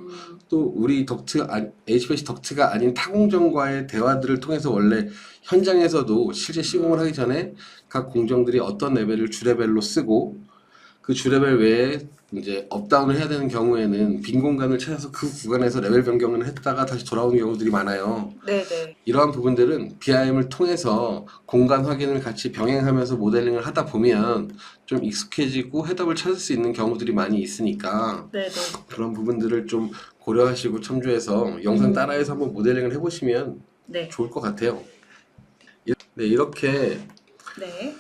또 우리 덕트, HVAC 덕트가 아닌 타공정과의 대화들을 통해서 원래 현장에서도 실제 시공을 하기 전에 각 공정들이 어떤 레벨을 주레벨로 쓰고 그 주레벨 외에 이제 업다운을 해야 되는 경우에는 빈 공간을 찾아서 그 구간에서 레벨 변경을 했다가 다시 돌아오는 경우들이 많아요. 네네. 이러한 부분들은 BIM을 통해서 공간 확인을 같이 병행하면서 모델링을 하다 보면 좀 익숙해지고 해답을 찾을 수 있는 경우들이 많이 있으니까 네네. 그런 부분들을 좀 고려하시고 첨부해서 영상 따라해서 한번 모델링을 해보시면 네. 좋을 것 같아요. 네, 이렇게 네.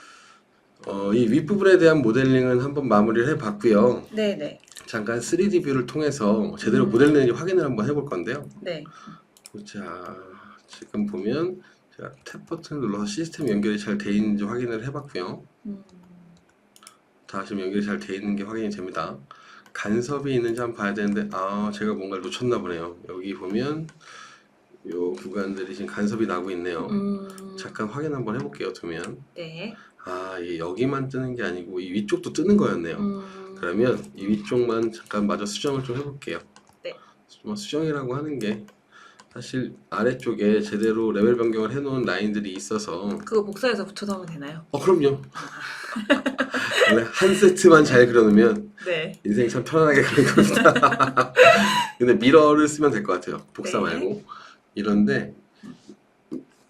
이 윗부분에 대한 모델링은 한번 마무리를 해봤고요. 네네. 잠깐 3D 뷰를 통해서 제대로 모델링인지 확인을 한번 해볼 건데요. 네. 자, 지금 보면 제가 탭 버튼을 눌러서 시스템 연결이 잘 돼 있는지 확인을 해봤고요. 다 지금 연결이 잘 돼 있는 게 확인이 됩니다. 간섭이 있는지 한번 봐야 되는데 제가 뭔가를 놓쳤나 보네요. 여기 보면 요 구간들이 지금 간섭이 나고 있네요. 잠깐 확인 한번 해볼게요. 두면 네. 이게 여기만 뜨는 게 아니고 이 위쪽도 뜨는 거였네요. 그러면 이 위쪽만 잠깐 마저 수정을 좀 해볼게요. 네. 수정이라고 하는 게 사실 아래쪽에 제대로 레벨 변경을 해놓은 라인들이 있어서 그거 복사해서 붙여넣으면 되나요? 그럼요. 원래 한 세트만 잘 그려놓으면 네. 인생이 참 편안하게 가는 겁니다. 근데 미러를 쓰면 될 것 같아요. 복사 네. 말고. 이런데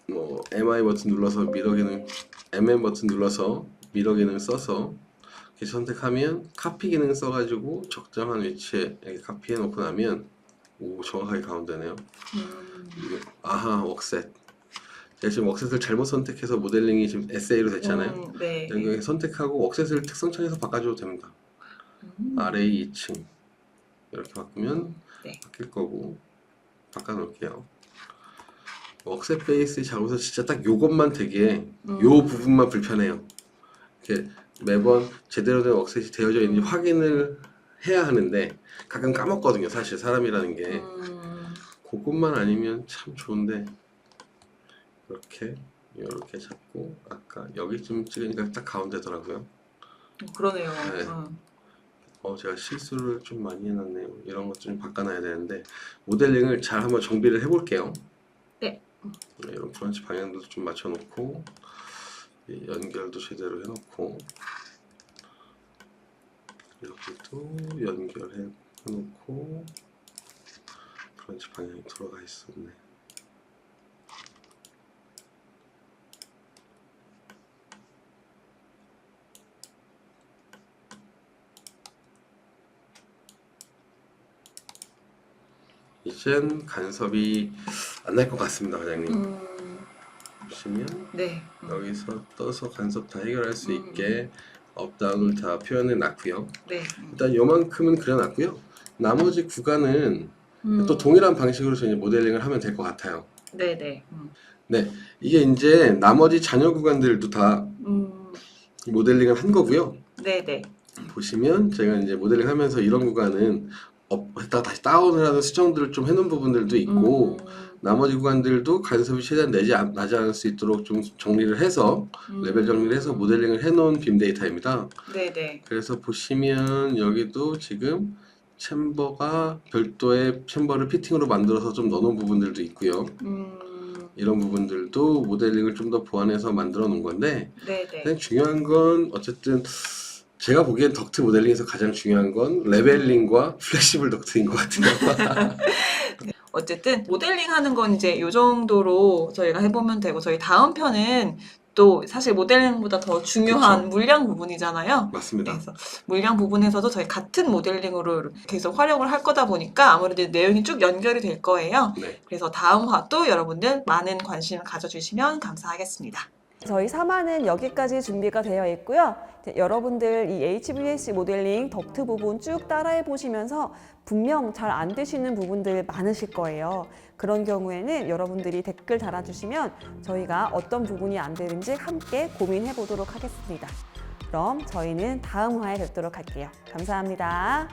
뭐 MI 버튼 눌러서 미러 기능, MM 버튼 눌러서 미러 기능 써서 이렇게 선택하면 카피 기능 써가지고 적정한 위치에 이렇게 카피해 놓고 나면 정확하게 가운데네요. 이게 웍셋. 제가 지금 웍셋을 잘못 선택해서 모델링이 지금 SA로 됐잖아요. 네. 여기 선택하고 웍셋을 특성창에서 바꿔줘도 됩니다. RA 2층 이렇게 바꾸면 네. 바뀔 거고 바꿔놓을게요. 웍셋 베이스 작업에서 진짜 딱 요것만 되게 요 부분만 불편해요. 이렇게 매번 제대로 된 웍셋이 되어져 있는지 확인을 해야 하는데 가끔 까먹거든요. 사실 사람이라는 게 그것만 아니면 참 좋은데 이렇게 잡고 아까 여기쯤 찍으니까 딱 가운데더라고요. 그러네요. 네. 제가 실수를 좀 많이 해놨네요. 이런 것 좀 바꿔놔야 되는데 모델링을 잘 한번 정비를 해볼게요. 네. 이런 브런치 방향도 좀 맞춰놓고 연결도 제대로 해놓고 여기도 연결해놓고 브런치 방향이 돌아가 있었네. 이젠 간섭이 안 날 것 같습니다, 과장님. 보시면 네. 여기서 떠서 간섭 다 해결할 수 있게 업다운을 다 표현해 놨고요. 네. 일단 요만큼은 그려놨고요. 나머지 구간은 또 동일한 방식으로 저희 모델링을 하면 될 것 같아요. 네네. 네, 이게 이제 나머지 잔여 구간들도 다 모델링을 한 거고요. 네네. 보시면 제가 이제 모델링 하면서 이런 구간은 했다가 다시 다운을 하는 수정들을 좀 해놓은 부분들도 있고 나머지 구간들도 간섭이 최대한 나지 않을 수 있도록 좀 정리를 해서 레벨 정리를 해서 모델링을 해놓은 빔 데이터입니다. 네네. 그래서 보시면 여기도 지금 챔버가 별도의 챔버를 피팅으로 만들어서 좀 넣어놓은 부분들도 있고요. 이런 부분들도 모델링을 좀 더 보완해서 만들어 놓은 건데 네네. 그냥 중요한 건 어쨌든 제가 보기엔 덕트 모델링에서 가장 중요한 건 레벨링과 플렉시블 덕트인 것 같아요. 어쨌든 모델링 하는 건 이제 이 정도로 저희가 해보면 되고 저희 다음 편은 또 사실 모델링보다 더 중요한 그쵸. 물량 부분이잖아요. 맞습니다. 그래서 물량 부분에서도 저희 같은 모델링으로 계속 활용을 할 거다 보니까 아무래도 내용이 쭉 연결이 될 거예요. 네. 그래서 다음 화도 여러분들 많은 관심을 가져주시면 감사하겠습니다. 저희 3화는 여기까지 준비가 되어 있고요. 이제 여러분들 이 HVAC 모델링 덕트 부분 쭉 따라해 보시면서 분명 잘 안 되시는 부분들 많으실 거예요. 그런 경우에는 여러분들이 댓글 달아주시면 저희가 어떤 부분이 안 되는지 함께 고민해 보도록 하겠습니다. 그럼 저희는 다음 화에 뵙도록 할게요. 감사합니다.